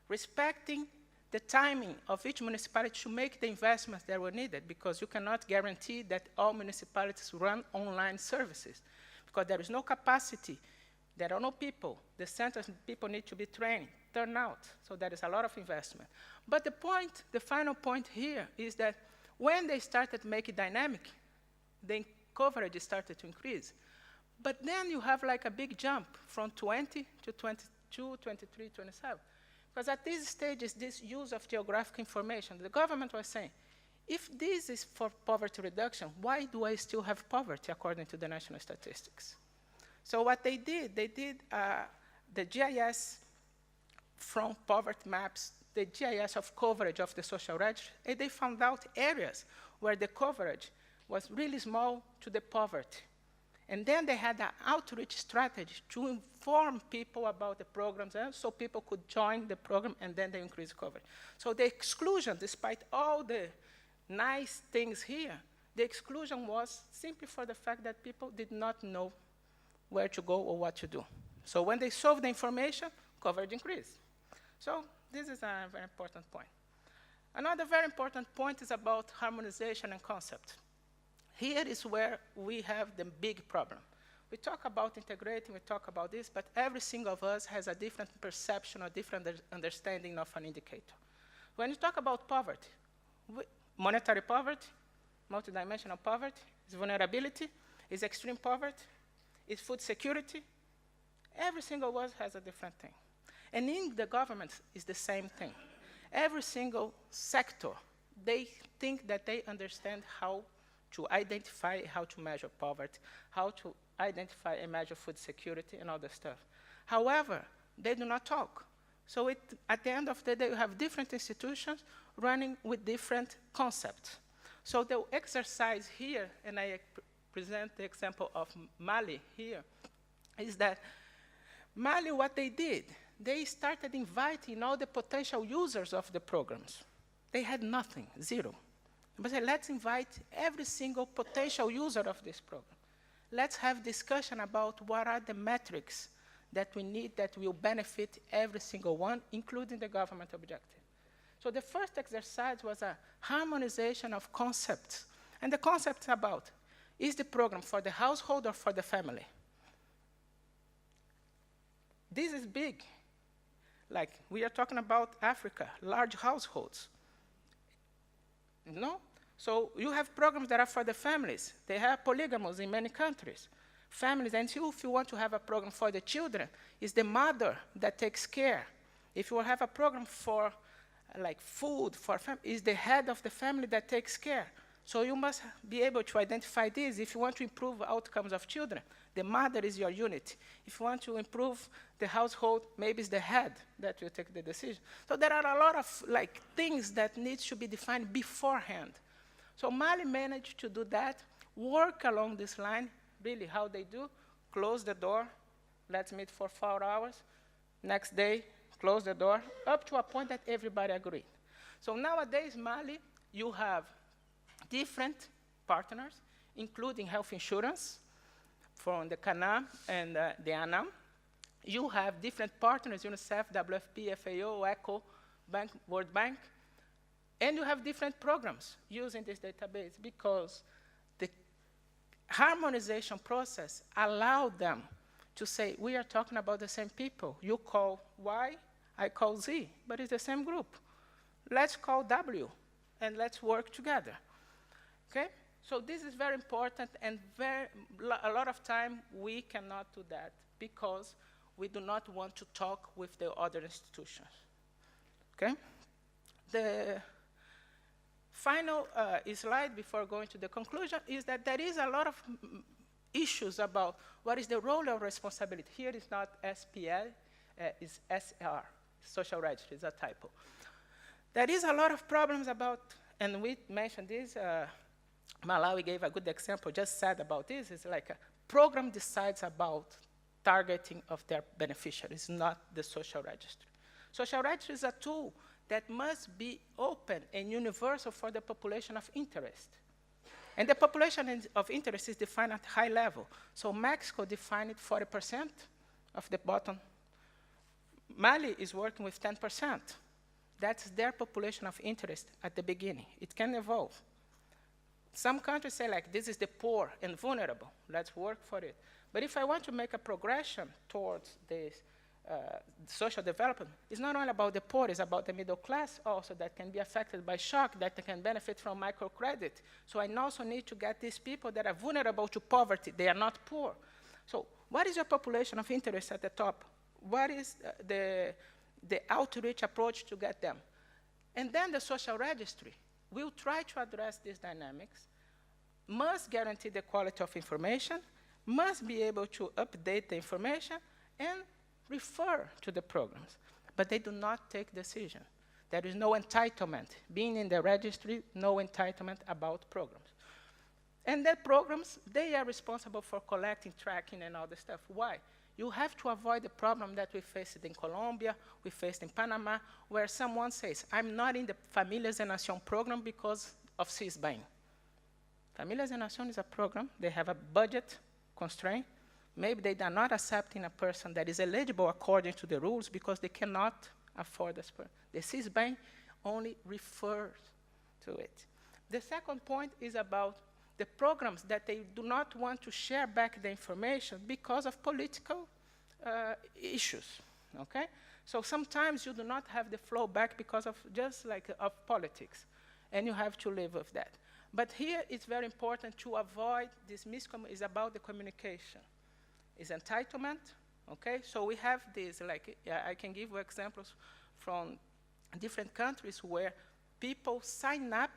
[SPEAKER 6] respecting the timing of each municipality to make the investments that were needed, because you cannot guarantee that all municipalities run online services, because there is no capacity, there are no people. The centers, people need to be trained, turned out, so there is a lot of investment. But the final point here is that When they started making dynamic, the coverage started to increase. But then you have like a big jump from 20 to 22, 23, 27. Because at this stage is this use of geographic information. The government was saying, if this is for poverty reduction, why do I still have poverty according to the national statistics? So what they did the GIS from poverty maps, the GIS of coverage of the social register, and they found out areas where the coverage was really small to the poverty. And then they had an outreach strategy to inform people about the programs, so people could join the program, and then they increase coverage. So the exclusion, despite all the nice things here, the exclusion was simply for the fact that people did not know where to go or what to do. So when they solved the information, coverage increased. So this is a very important point. Another very important point is about harmonization and concept. Here is where we have the big problem. We talk about integrating, we talk about this, but every single of us has a different perception or different understanding of an indicator. When you talk about poverty, monetary poverty, multidimensional poverty, is vulnerability, is extreme poverty, is food security. Every single one has a different thing. And in the government, it's the same thing. Every single sector, they think that they understand how to identify, how to measure poverty, how to identify and measure food security and all that stuff. However, they do not talk. So at the end of the day, you have different institutions running with different concepts. So the exercise here, and I present the example of Mali here, is that Mali, what they did, they started inviting all the potential users of the programs. They had nothing, zero. But said, let's invite every single potential user of this program. Let's have discussion about what are the metrics that we need that will benefit every single one, including the government objective. So the first exercise was a harmonization of concepts. And the concepts about, is the program for the household or for the family? This is big. Like, we are talking about Africa, large households. No? So you have programs that are for the families. They have polygamous in many countries. Families, and if you want to have a program for the children, it's the mother that takes care. If you have a program for like food, for it's the head of the family that takes care. So you must be able to identify this. If you want to improve outcomes of children, the mother is your unit. If you want to improve the household, maybe it's the head that will take the decision. So there are a lot of like things that need to be defined beforehand. So Mali managed to do that, work along this line, really how they do, close the door, let's meet for 4 hours, next day, close the door, up to a point that everybody agreed. So nowadays, Mali, you have different partners, including health insurance from the CANAM and the ANAM. You have different partners, UNICEF, WFP, FAO, ECHO, Bank, World Bank, and you have different programs using this database because the harmonization process allowed them to say, we are talking about the same people. You call Y, I call Z, but it's the same group. Let's call W, and let's work together. Okay? So this is very important, and a lot of time we cannot do that because we do not want to talk with the other institutions. Okay? The final slide before going to the conclusion is that there is a lot of issues about what is the role of responsibility. Here is not SPL, it's SR, social register, it's a typo. There is a lot of problems about, and we mentioned this, Malawi gave a good example, just said about this, it's like a program decides about targeting of their beneficiaries, not the social register. Social register is a tool that must be open and universal for the population of interest. And the population of interest is defined at high level. So Mexico defined 40% of the bottom. Mali is working with 10%. That's their population of interest at the beginning. It can evolve. Some countries say, like, this is the poor and vulnerable. Let's work for it. But if I want to make a progression towards this social development is not only about the poor, it's about the middle class also that can be affected by shock, that can benefit from microcredit. So I also need to get these people that are vulnerable to poverty. They are not poor. So what is your population of interest at the top? What is the outreach approach to get them? And then the social registry will try to address these dynamics, must guarantee the quality of information, must be able to update the information, and refer to the programs. But they do not take decision. There is no entitlement. Being in the registry, no entitlement about programs. And the programs, they are responsible for collecting, tracking, and all the stuff. Why? You have to avoid the problem that we faced in Colombia, we faced in Panama, where someone says, I'm not in the Famílias en Acción program because of CISBAN. Famílias en Acción is a program, they have a budget constraint. Maybe they are not accepting a person that is eligible according to the rules because they cannot afford this person. The CISBAN only refers to it. The second point is about the programs that they do not want to share back the information because of political issues, okay? So sometimes you do not have the flow back because of just like of politics, and you have to live with that. But here it's very important to avoid this miscommunication. It's about the communication. It's entitlement, okay? So we have this, like, I can give you examples from different countries where people sign up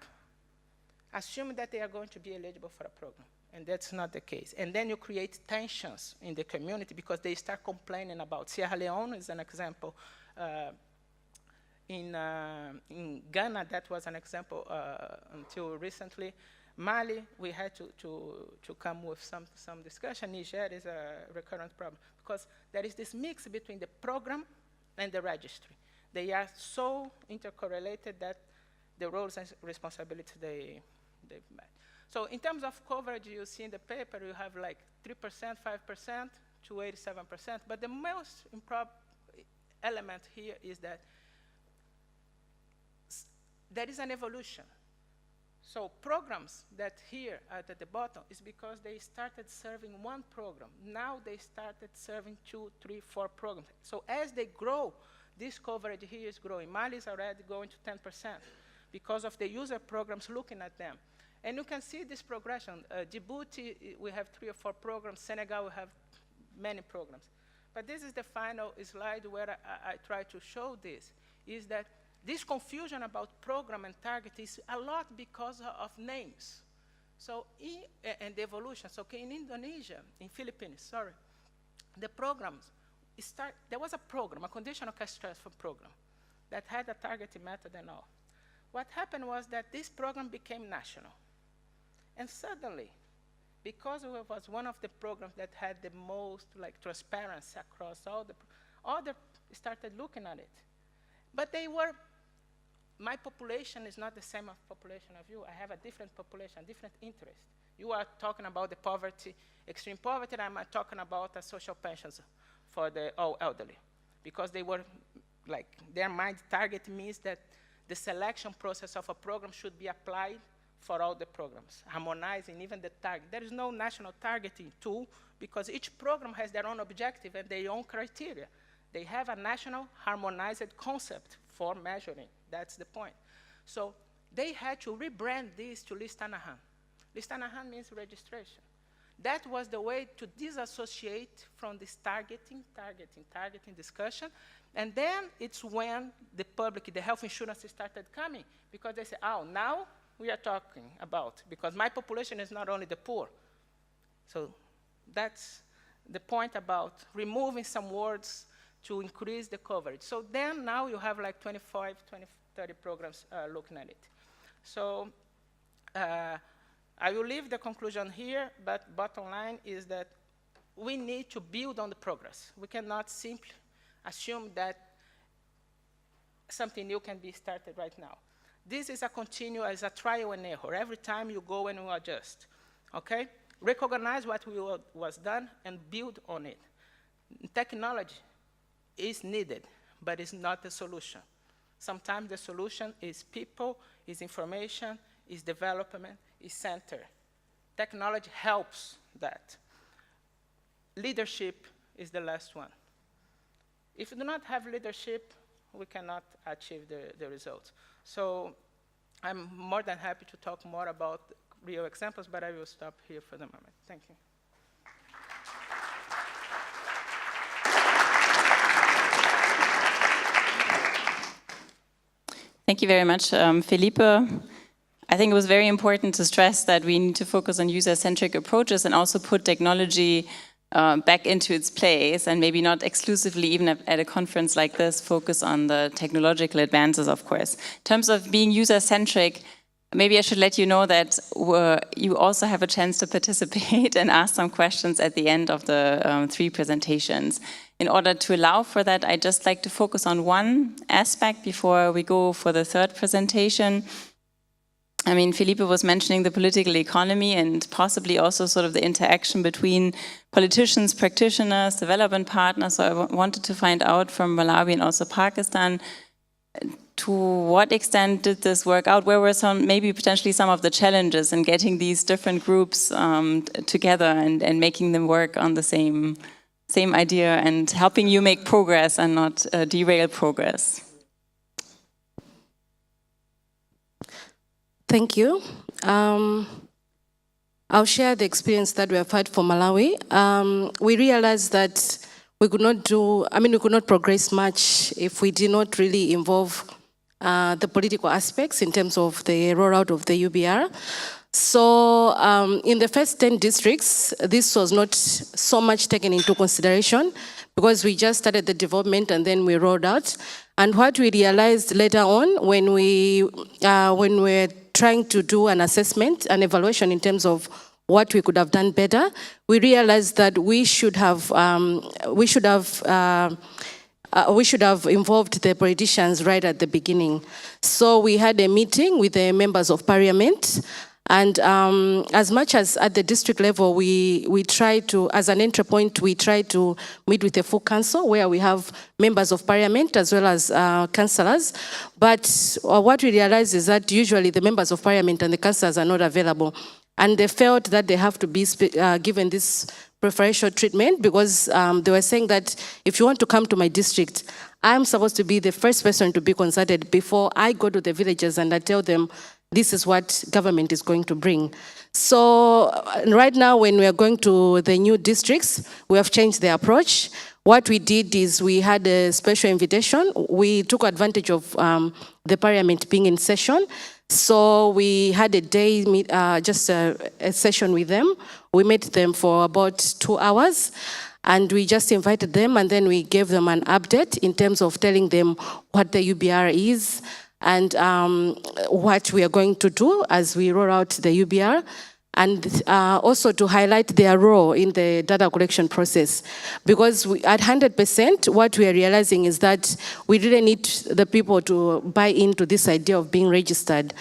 [SPEAKER 6] assuming that they are going to be eligible for a program, and that's not the case. And then you create tensions in the community because they start complaining about. Sierra Leone is an example. In Ghana, that was an example until recently. Mali, we had to come with some discussion. Niger is a recurrent problem because there is this mix between the program and the registry. They are so intercorrelated that the roles and responsibilities they've met. So in terms of coverage, you see in the paper, you have like 3%, 5% to 87%. But the most important element here is that there is an evolution. So programs that here are at the bottom is because they started serving one program. Now they started serving 2, 3, 4 programs. So as they grow, this coverage here is growing. Mali is already going to 10% because of the user programs looking at them. And you can see this progression. Djibouti, we have 3 or 4 programs. Senegal, we have many programs. But this is the final slide where I try to show this, is that this confusion about program and target is a lot because of names. So, and the evolution. So in Indonesia, in Philippines, sorry, the programs, there was a program, a conditional cash transfer program that had a targeting method and all. What happened was that this program became national. And suddenly, because it was one of the programs that had the most like transparency across all the started looking at it. But they were, my population is not the same as population of you. I have a different population, different interest. You are talking about the poverty, extreme poverty, and I'm talking about social pensions for the elderly. Because they were, like, their mind target means that the selection process of a program should be applied for all the programs, harmonizing even the target. There is no national targeting tool because each program has their own objective and their own criteria. They have a national harmonized concept for measuring. That's the point. So they had to rebrand this to Listanahan. Listanahan means registration. That was the way to disassociate from this targeting discussion. And then it's when the public, the health insurance started coming because they said, oh, now we are talking about, because my population is not only the poor. So that's the point about removing some words to increase the coverage. So then now you have like 25, 20, 30 programs looking at it. So I will leave the conclusion here, but bottom line is that we need to build on the progress. We cannot simply assume that something new can be started right now. This is a continuous, a trial and error. Every time you go and you adjust, okay? Recognize what was done and build on it. Technology is needed, but it's not the solution. Sometimes the solution is people, is information, is development, is center. Technology helps that. Leadership is the last one. If we do not have leadership, we cannot achieve the results. So I'm more than happy to talk more about real examples, but I will stop here for the moment. Thank you.
[SPEAKER 2] Thank you very much, Phillippe. I think it was very important to stress that we need to focus on user-centric approaches and also put technology back into its place, and maybe not exclusively, even at a conference like this, focus on the technological advances, of course. In terms of being user-centric, maybe I should let you know that you also have a chance to participate and ask some questions at the end of the 3 presentations. In order to allow for that, I'd just like to focus on one aspect before we go for the 3rd presentation. I mean, Phillippe was mentioning the political economy and possibly also sort of the interaction between politicians, practitioners, development partners. So I wanted to find out from Malawi and also Pakistan, to what extent did this work out? Where were some, maybe potentially some of the challenges in getting these different groups together and making them work on the same idea and helping you make progress and not derail progress?
[SPEAKER 5] Thank you. I'll share the experience that we have had for Malawi. We realized that we could not progress much if we did not really involve the political aspects in terms of the rollout of the UBR. So in the first 10 districts, this was not so much taken into consideration because we just started the development and then we rolled out. And what we realized later on when we were trying to do an assessment, an evaluation in terms of what we could have done better, we realized that we should have involved the politicians right at the beginning. So we had a meeting with the members of parliament, and as much as at the district level, we try to, as an entry point, we try to meet with the full council where we have members of parliament as well as councillors. But what we realized is that usually the members of parliament and the councillors are not available. And they felt that they have to be given this preferential treatment because they were saying that if you want to come to my district, I'm supposed to be the first person to be consulted before I go to the villages and I tell them this is what government is going to bring. So right now when we are going to the new districts, we have changed the approach. What we did is we had a special invitation. We took advantage of the parliament being in session. So we had a day, just a session with them. We met them for about 2 hours and we just invited them and then we gave them an update in terms of telling them what the UBR is and what we are going to do as we roll out the UBR, and also to highlight their role in the data collection process. Because at 100%, what we are realizing is that we really need the people to buy into this idea of being registered.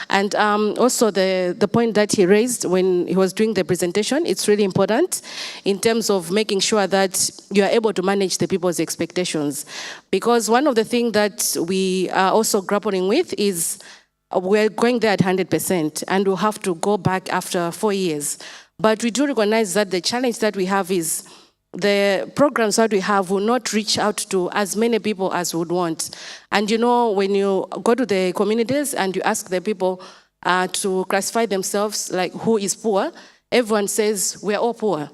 [SPEAKER 5] And also the point that he raised when he was doing the presentation, it's really important in terms of making sure that you are able to manage the people's expectations. Because one of the things that we are also grappling with is we're going there at 100% and we'll have to go back after 4 years. But we do recognize that the challenge that we have is the programs that we have will not reach out to as many people as we would want. And you know, when you go to the communities and you ask the people to classify themselves like who is poor, everyone says we're all poor.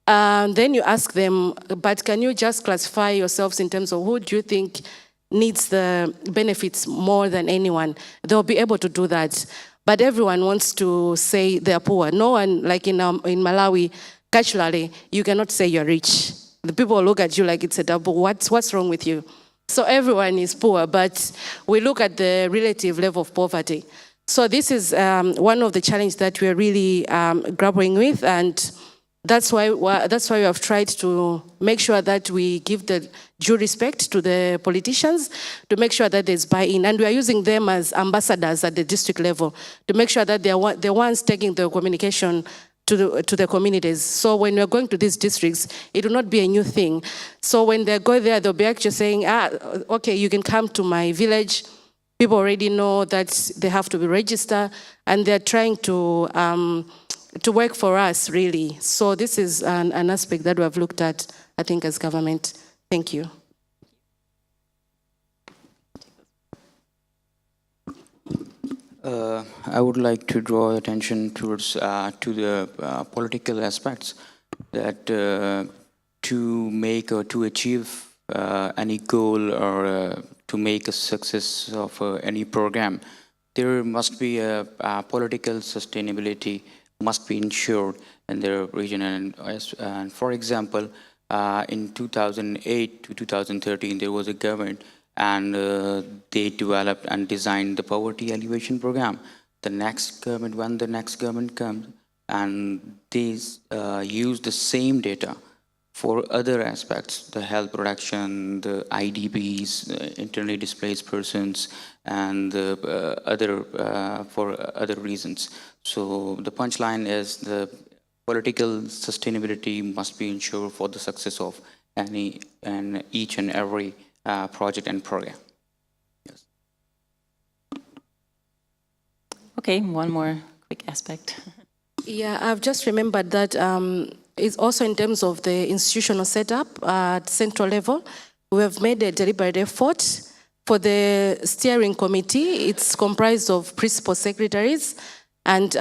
[SPEAKER 5] Then you ask them, but can you just classify yourselves in terms of who do you think needs the benefits more than anyone? They'll be able to do that. But everyone wants to say they're poor. No one, like in Malawi, culturally, you cannot say you're rich. The people look at you like it's a double. What's wrong with you? So everyone is poor, but we look at the relative level of poverty. So this is one of the challenges that we're really grappling with, and that's why we have tried to make sure that we give the due respect to the politicians, to make sure that there's buy-in. And we are using them as ambassadors at the district level to make sure that they're the ones taking the communication to the communities. So when we're going to these districts, it will not be a new thing. So when they go there, they'll be actually saying, okay, you can come to my village. People already know that they have to be registered, and they're trying to work for us, really. So this is an aspect that we have looked at, I think, as government. Thank you.
[SPEAKER 4] I would like to draw attention towards to the political aspects that to make or to achieve any goal or to make a success of any program, there must be a political sustainability must be ensured in the region. And for example, in 2008 to 2013, there was a government and they developed and designed the poverty alleviation program. The next government, when the next government comes, and they use the same data for other aspects, the health protection, the IDPs, internally displaced persons, and other for other reasons. So the punchline is the political sustainability must be ensured for the success of any and each and every project and program. Yes.
[SPEAKER 2] Okay, one more quick aspect.
[SPEAKER 5] Yeah, I've just remembered that it's also in terms of the institutional setup at central level. We have made a deliberate effort. For the steering committee, it's comprised of principal secretaries and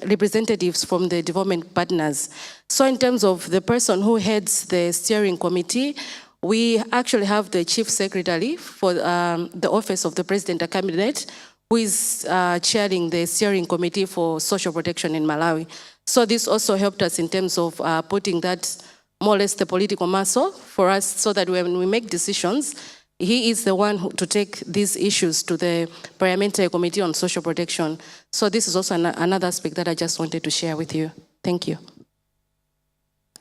[SPEAKER 5] representatives from the development partners. So in terms of the person who heads the steering committee, we actually have the chief secretary for the office of the president and cabinet, who is chairing the steering committee for social protection in Malawi. So this also helped us in terms of putting that more or less the political muscle for us, so that when we make decisions, he is the one to take these issues to the Parliamentary Committee on Social Protection. So this is also another aspect that I just wanted to share with you. Thank you.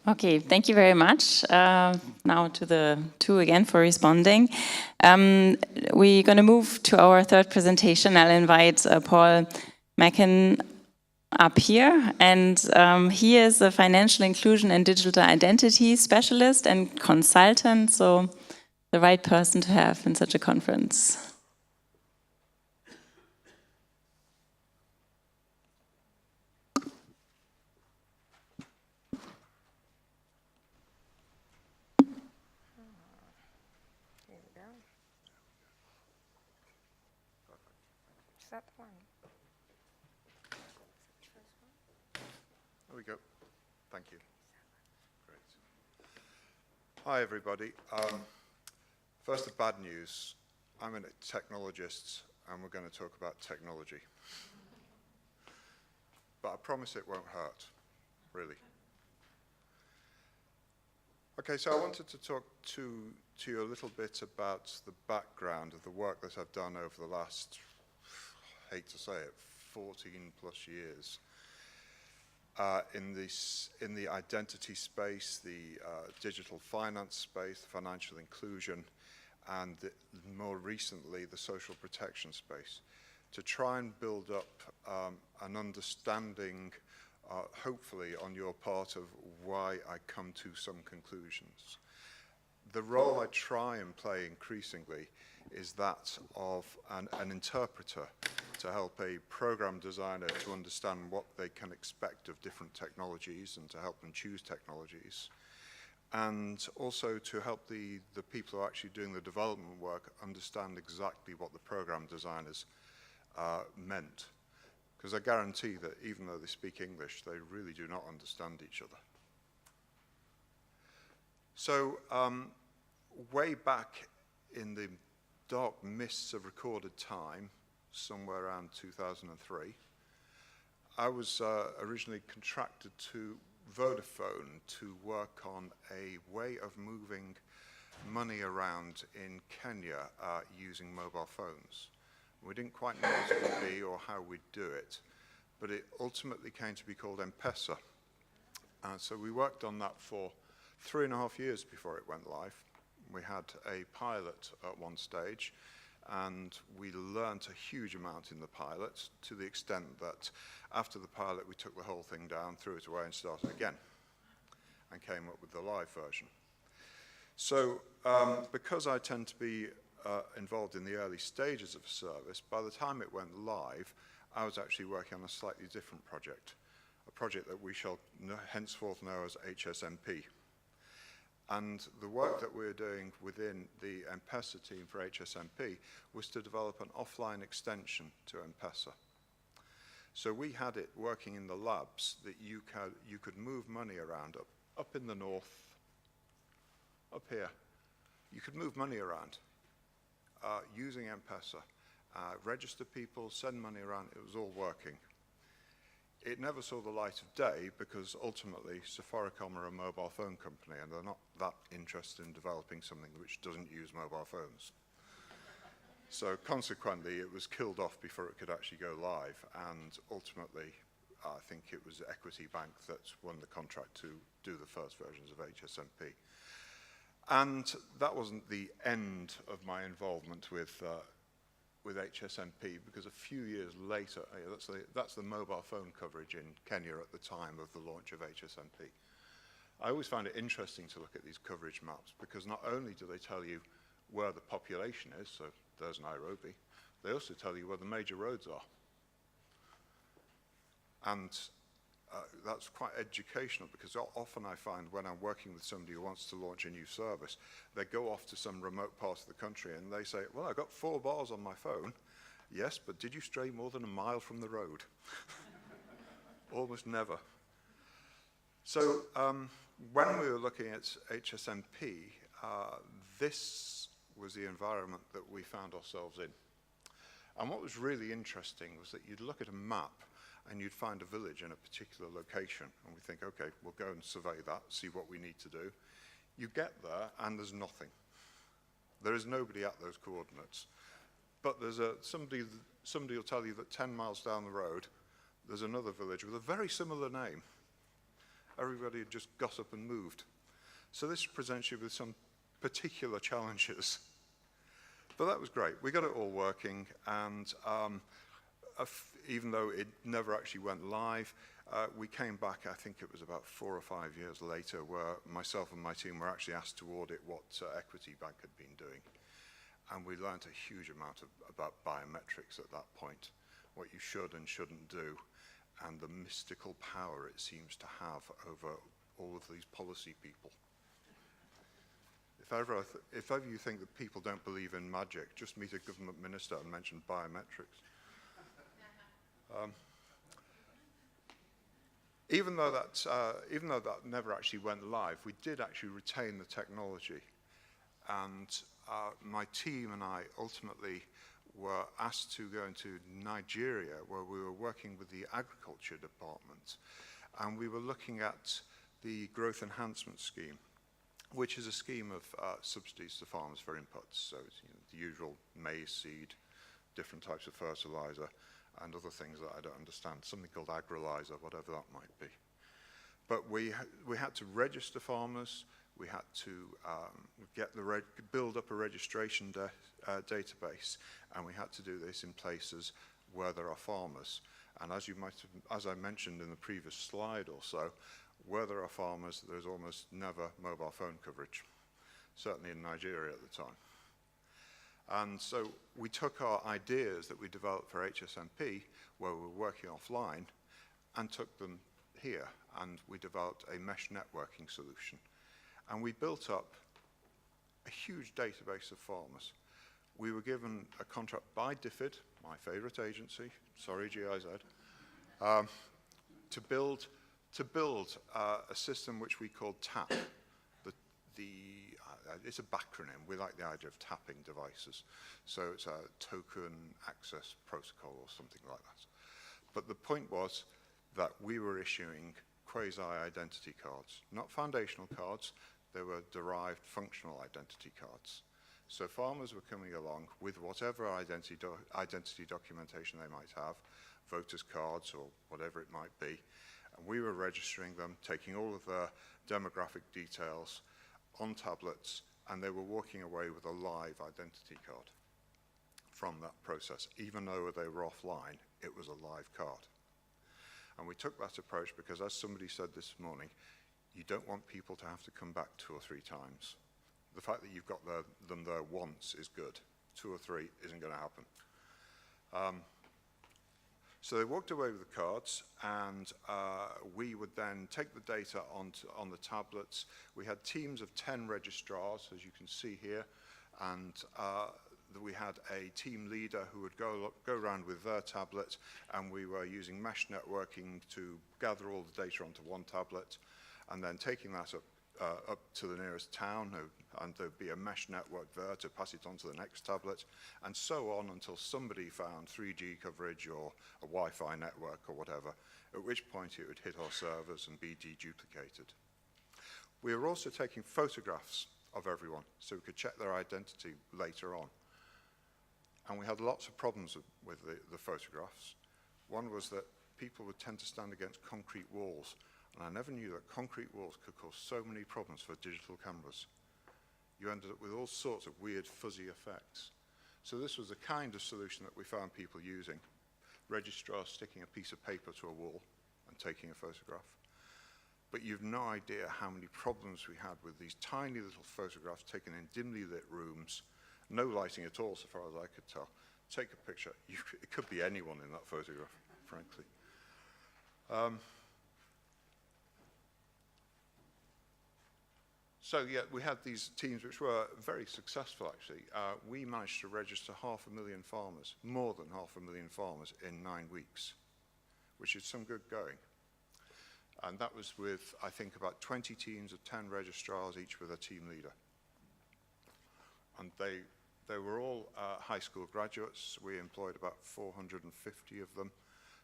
[SPEAKER 2] Okay, thank you very much. Now to the two again for responding. We're going to move to our third presentation. I'll invite Paul Mackin up here, and he is a financial inclusion and digital identity specialist and consultant, so the right person to have in such a conference.
[SPEAKER 7] There we go. Thank you. Great. Hi, everybody. First, the bad news. I'm a technologist, and we're going to talk about technology. But I promise it won't hurt, really. Okay, so I wanted to talk to you a little bit about the background of the work that I've done over the last, I hate to say it, 14 plus years. In the identity space, the digital finance space, the financial inclusion, and more recently the social protection space, to try and build up an understanding, hopefully on your part, of why I come to some conclusions. The role I try and play increasingly is that of an interpreter, to help a program designer to understand what they can expect of different technologies and to help them choose technologies, and also to help the people who are actually doing the development work understand exactly what the program designers meant. Because I guarantee that even though they speak English, they really do not understand each other. So way back in the dark mists of recorded time, somewhere around 2003, I was originally contracted to Vodafone to work on a way of moving money around in Kenya using mobile phones. We didn't quite know what it would be or how we'd do it, but it ultimately came to be called M-Pesa. So we worked on that for 3.5 years before it went live. We had a pilot at one stage, and we learnt a huge amount in the pilot, to the extent that after the pilot we took the whole thing down, threw it away and started again, and came up with the live version. So because I tend to be involved in the early stages of a service, by the time it went live, I was actually working on a slightly different project, a project that we shall henceforth know as HSMP. And the work that we were doing within the M-Pesa team for HSMP was to develop an offline extension to M-Pesa. So we had it working in the labs that you could move money around up in the north, up here. You could move money around using M-Pesa, register people, send money around. It was all working. It never saw the light of day because ultimately Safaricom are a mobile phone company and they're not that interested in developing something which doesn't use mobile phones. So consequently, it was killed off before it could actually go live, and ultimately, I think it was Equity Bank that won the contract to do the first versions of HSMP. And that wasn't the end of my involvement with HSMP, because a few years later, that's the mobile phone coverage in Kenya at the time of the launch of HSMP. I always find it interesting to look at these coverage maps, because not only do they tell you where the population is, so there's Nairobi, they also tell you where the major roads are. And that's quite educational, because often I find when I'm working with somebody who wants to launch a new service, they go off to some remote part of the country and they say, well, I've got 4 bars on my phone. Yes, but did you stray more than a mile from the road? Almost never. So when we were looking at HSMP, this was the environment that we found ourselves in. And what was really interesting was that you'd look at a map and you'd find a village in a particular location, and we think, okay, we'll go and survey that, see what we need to do. You get there, and there's nothing. There is nobody at those coordinates. But there's somebody will tell you that 10 miles down the road, there's another village with a very similar name. Everybody had just got up and moved. So this presents you with some particular challenges. But that was great. We got it all working, and even though it never actually went live, we came back, I think it was about 4 or 5 years later, where myself and my team were actually asked to audit what Equity Bank had been doing. And we learned a huge amount about biometrics at that point, what you should and shouldn't do, and the mystical power it seems to have over all of these policy people. If ever you think that people don't believe in magic, just meet a government minister and mention biometrics. Even though that never actually went live, we did actually retain the technology. And my team and I ultimately were asked to go into Nigeria, where we were working with the agriculture department. And we were looking at the growth enhancement scheme, which is a scheme of subsidies to farmers for inputs. So it's, the usual maize seed, different types of fertilizer, and other things that I don't understand, something called agrilizer, whatever that might be. But we had to register farmers, we had to build up a registration database, and we had to do this in places where there are farmers. And as I mentioned in the previous slide or so, where there are farmers, there's almost never mobile phone coverage, certainly in Nigeria at the time. And so we took our ideas that we developed for HSMP, where we were working offline, and took them here, and we developed a mesh networking solution. And we built up a huge database of farmers. We were given a contract by DFID, my favorite agency, sorry GIZ, to build a system which we called TAP. It's a backronym. We like the idea of tapping devices. So it's a token access protocol or something like that. But the point was that we were issuing quasi-identity cards, not foundational cards. They were derived functional identity cards. So farmers were coming along with whatever identity documentation they might have, voters' cards or whatever it might be, and we were registering them, taking all of their demographic details on tablets, and they were walking away with a live identity card from that process. Even though they were offline, it was a live card. And we took that approach because, as somebody said this morning, you don't want people to have to come back 2 or 3 times. The fact that you've got them there once is good. 2 or 3 isn't going to happen. So they walked away with the cards, and we would then take the data on the tablets. We had teams of 10 registrars, as you can see here, and that we had a team leader who would go around with their tablet, and we were using mesh networking to gather all the data onto one tablet, and then taking that up to the nearest town, and there'd be a mesh network there to pass it on to the next tablet, and so on until somebody found 3G coverage or a Wi-Fi network or whatever, at which point it would hit our servers and be deduplicated. We were also taking photographs of everyone so we could check their identity later on. And we had lots of problems with the photographs. One was that people would tend to stand against concrete walls, and I never knew that concrete walls could cause so many problems for digital cameras. You ended up with all sorts of weird fuzzy effects. So this was the kind of solution that we found people using. Registrars sticking a piece of paper to a wall and taking a photograph. But you've no idea how many problems we had with these tiny little photographs taken in dimly lit rooms, no lighting at all so far as I could tell. Take a picture, it could be anyone in that photograph, frankly. So yeah, we had these teams which were very successful actually. We managed to register 500,000 farmers, more than 500,000 farmers in 9 weeks, which is some good going. And that was with, I think, about 20 teams of 10 registrars, each with a team leader. And they were all high school graduates. We employed about 450 of them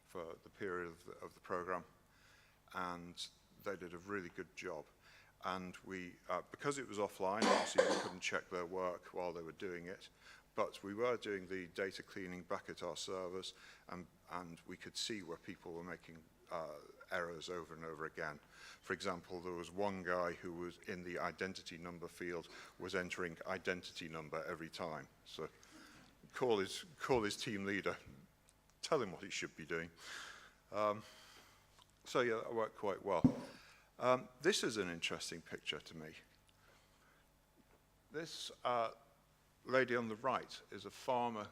[SPEAKER 7] for the period of the program. And they did a really good job. And we, because it was offline, obviously we couldn't check their work while they were doing it. But we were doing the data cleaning back at our servers, and we could see where people were making errors over and over again. For example, there was one guy who was in the identity number field was entering identity number every time. So call his team leader, tell him what he should be doing. So yeah, that worked quite well. This is an interesting picture to me. This lady on the right is a farmer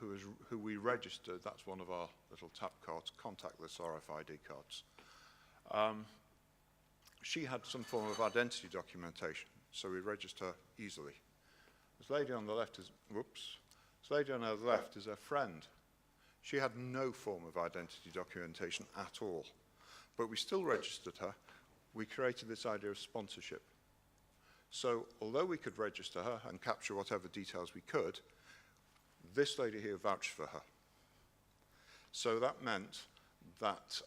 [SPEAKER 7] who we registered. That's one of our little tap cards, contactless RFID cards. She had some form of identity documentation, so we registered her easily. This lady on the left is, whoops, this lady on the left is her friend. She had no form of identity documentation at all, but we still registered her. We created this idea of sponsorship. So although we could register her and capture whatever details we could, this lady here vouched for her. So that meant that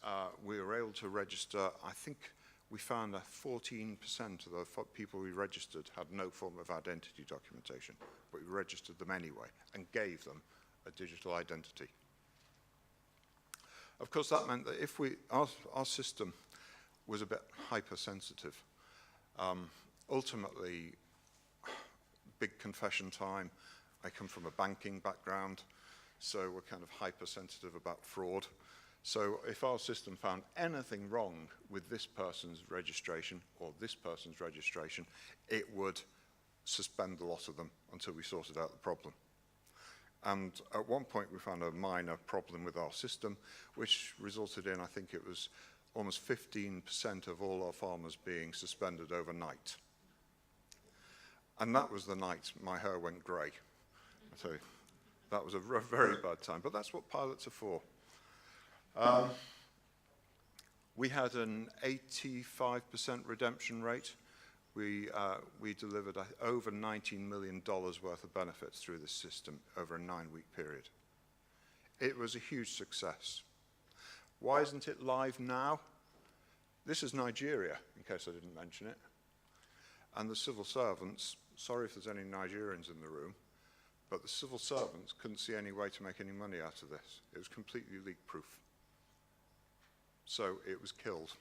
[SPEAKER 7] we were able to register, I think we found that 14% of the people we registered had no form of identity documentation, but we registered them anyway and gave them a digital identity. Of course, that meant that if our system was a bit hypersensitive. Ultimately, big confession time. I come from a banking background, so we're kind of hypersensitive about fraud. So if our system found anything wrong with this person's registration or this person's registration, it would suspend the lot of them until we sorted out the problem. And at one point we found a minor problem with our system, which resulted in, I think it was almost 15% of all our farmers being suspended overnight. And that was the night my hair went grey. So that was a very bad time, but that's what pilots are for. We had an 85% redemption rate. We delivered over $19 million worth of benefits through this system over a 9-week period. It was a huge success. Why isn't it live now? This is Nigeria, in case I didn't mention it. And the civil servants, sorry if there's any Nigerians in the room, but the civil servants couldn't see any way to make any money out of this. It was completely leak-proof. So it was killed.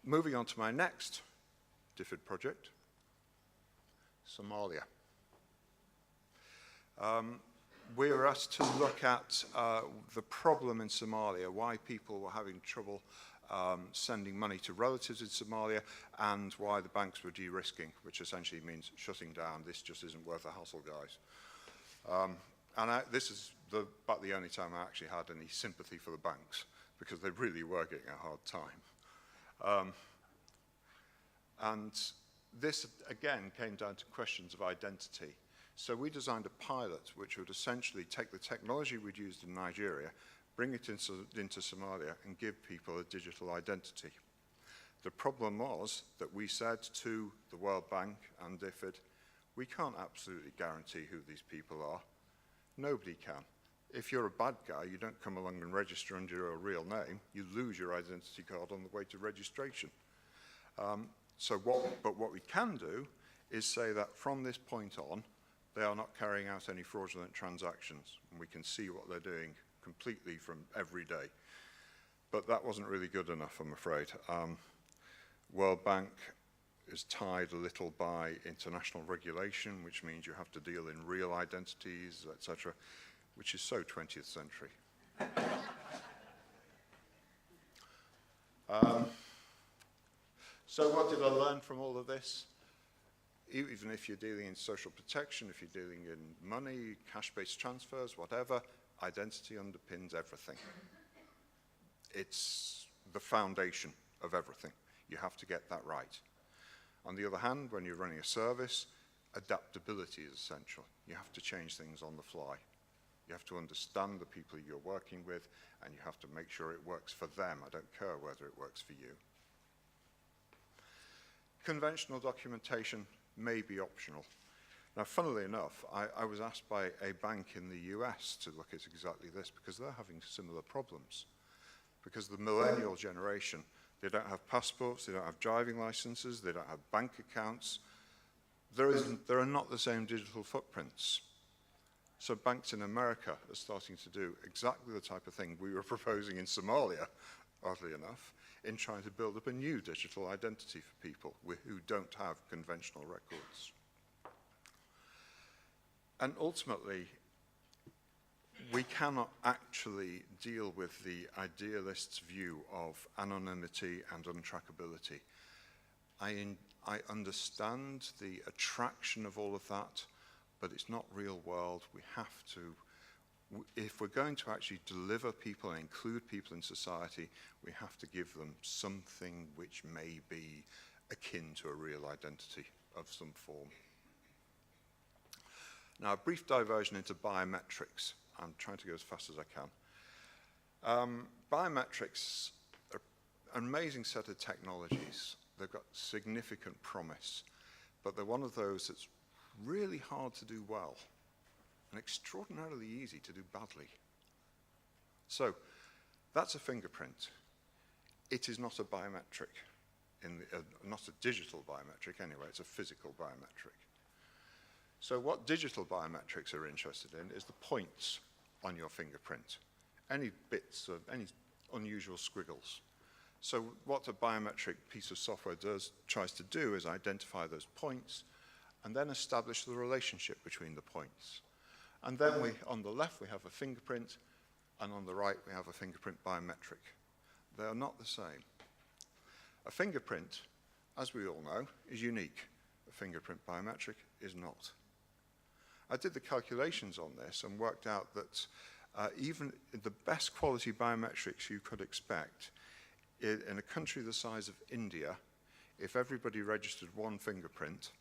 [SPEAKER 7] Moving on to my next DFID project, Somalia. We were asked to look at the problem in Somalia, why people were having trouble sending money to relatives in Somalia, and why the banks were de-risking, which essentially means shutting down. This just isn't worth the hassle, guys. This is about the only time I actually had any sympathy for the banks, because they really were getting a hard time. And this, again, came down to questions of identity. So we designed a pilot which would essentially take the technology we'd used in Nigeria, bring it into Somalia, and give people a digital identity. The problem was that we said to the World Bank and DFID, we can't absolutely guarantee who these people are. Nobody can. If you're a bad guy, you don't come along and register under your real name. You lose your identity card on the way to registration. But what we can do is say that from this point on, they are not carrying out any fraudulent transactions, and we can see what they're doing completely from every day. But that wasn't really good enough, I'm afraid. World Bank is tied a little by international regulation, which means you have to deal in real identities, etc., which is so 20th century. So what did I learn from all of this? Even if you're dealing in social protection, if you're dealing in money, cash-based transfers, whatever, identity underpins everything. It's the foundation of everything. You have to get that right. On the other hand, when you're running a service, adaptability is essential. You have to change things on the fly. You have to understand the people you're working with, and you have to make sure it works for them. I don't care whether it works for you. Conventional documentation may be optional. Now, funnily enough, I was asked by a bank in the US to look at exactly this because they're having similar problems. Because the millennial generation, they don't have passports, they don't have driving licenses, they don't have bank accounts. There are not the same digital footprints. So banks in America are starting to do exactly the type of thing we were proposing in Somalia, oddly enough, in trying to build up a new digital identity for people who don't have conventional records. And ultimately, we cannot actually deal with the idealist's view of anonymity and untrackability. I understand the attraction of all of that, but it's not real world. We have to, if we're going to actually deliver people and include people in society, we have to give them something which may be akin to a real identity of some form. Now, a brief diversion into biometrics. I'm trying to go as fast as I can. Biometrics are an amazing set of technologies. They've got significant promise, but they're one of those that's really hard to do well and extraordinarily easy to do badly. So that's a fingerprint. It is not a biometric, not a digital biometric anyway, it's a physical biometric. So what digital biometrics are interested in is the points on your fingerprint, any bits of any unusual squiggles. So what a biometric piece of software tries to do is identify those points and then establish the relationship between the points. And then on the left we have a fingerprint, and on the right we have a fingerprint biometric. They are not the same. A fingerprint, as we all know, is unique. A fingerprint biometric is not. I did the calculations on this and worked out that even the best quality biometrics you could expect in a country the size of India, if everybody registered one fingerprint,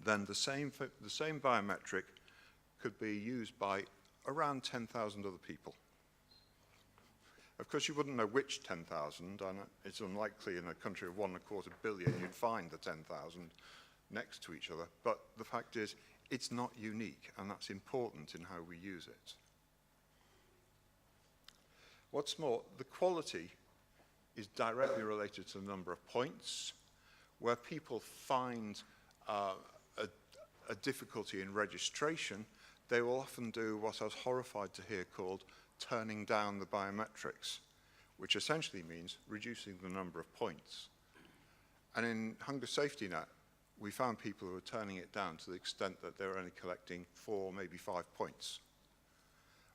[SPEAKER 7] then the same biometric could be used by around 10,000 other people. Of course, you wouldn't know which 10,000, and it's unlikely in a country of 1.25 billion you'd find the 10,000 next to each other, but the fact is, it's not unique, and that's important in how we use it. What's more, the quality is directly related to the number of points. Where people find a difficulty in registration, they will often do what I was horrified to hear called turning down the biometrics, which essentially means reducing the number of points. And in Hunger Safety Net, we found people who were turning it down to the extent that they were only collecting 4, maybe 5 points,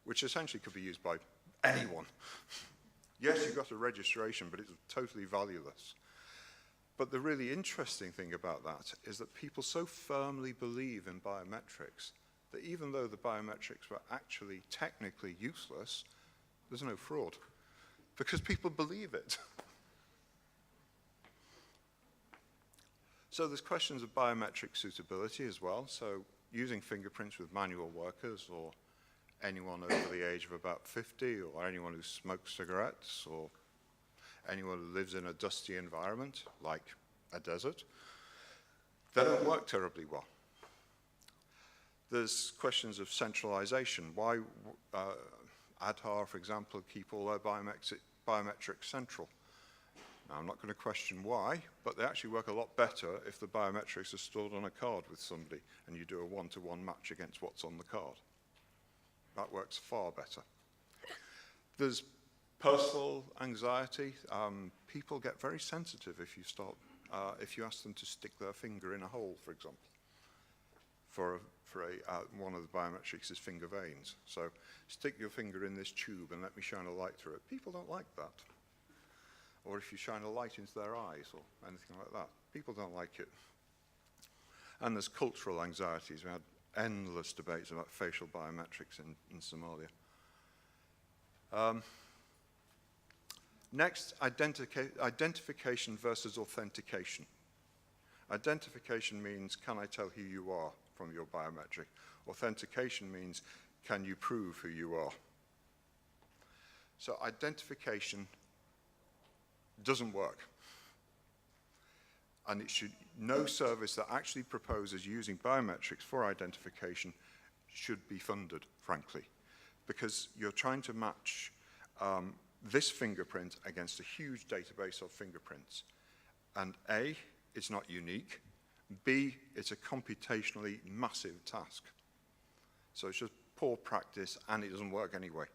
[SPEAKER 7] which essentially could be used by anyone. Yes, you got a registration, but it's totally valueless. But the really interesting thing about that is that people so firmly believe in biometrics that even though the biometrics were actually technically useless, there's no fraud, because people believe it. So there's questions of biometric suitability as well. So using fingerprints with manual workers or anyone over the age of about 50 or anyone who smokes cigarettes or anyone who lives in a dusty environment like a desert, they don't work terribly well. There's questions of centralization. Why Aadhaar, for example, keep all their biometrics central? Now, I'm not going to question why, but they actually work a lot better if the biometrics are stored on a card with somebody and you do a one-to-one match against what's on the card. That works far better. There's personal anxiety. People get very sensitive if you ask them to stick their finger in a hole, for example. One of the biometrics is finger veins. So stick your finger in this tube and let me shine a light through it. People don't like that. Or if you shine a light into their eyes or anything like that. People don't like it. And there's cultural anxieties. We had endless debates about facial biometrics in Somalia. Next, identification versus authentication. Identification means, can I tell who you are from your biometric? Authentication means, can you prove who you are? So identification doesn't work. And no service that actually proposes using biometrics for identification should be funded, frankly, because you're trying to match this fingerprint against a huge database of fingerprints. And A, it's not unique. B, it's a computationally massive task. So it's just poor practice, and it doesn't work anyway.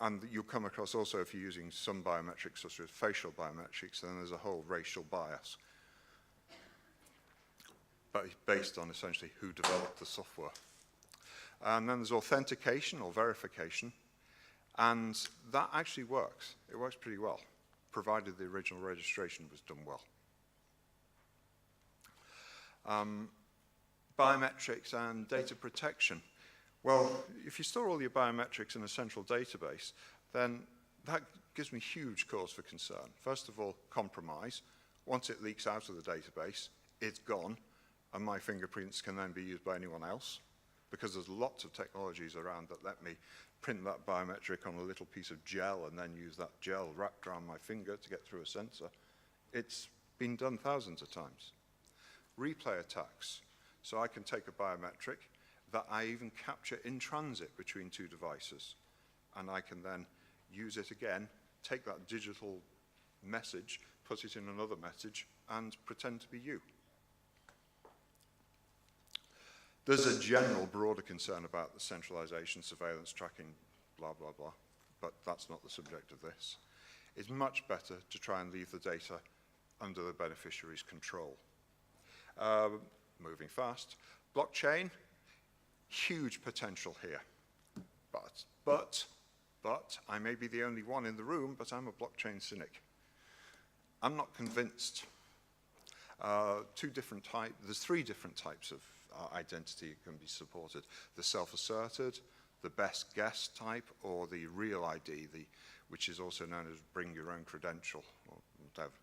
[SPEAKER 7] And you'll come across also, if you're using some biometrics, such as facial biometrics, then there's a whole racial bias. But it's based on essentially who developed the software. And then there's authentication or verification. And that actually works. It works pretty well, provided the original registration was done well. Biometrics and data protection. Well, if you store all your biometrics in a central database, then that gives me huge cause for concern. First of all, compromise. Once it leaks out of the database, it's gone, and my fingerprints can then be used by anyone else, because there's lots of technologies around that let me print that biometric on a little piece of gel and then use that gel wrapped around my finger to get through a sensor. It's been done thousands of times. Replay attacks. So I can take a biometric that I even capture in transit between two devices, and I can then use it again, take that digital message, put it in another message, and pretend to be you. There's a general broader concern about the centralization, surveillance, tracking, blah, blah, blah, but that's not the subject of this. It's much better to try and leave the data under the beneficiary's control. Moving fast. Blockchain, huge potential here. But I may be the only one in the room, but I'm a blockchain cynic. I'm not convinced. There's three different types of identity that can be supported. The self-asserted, the best guess type, or the real ID, which is also known as bring your own credential, or whatever.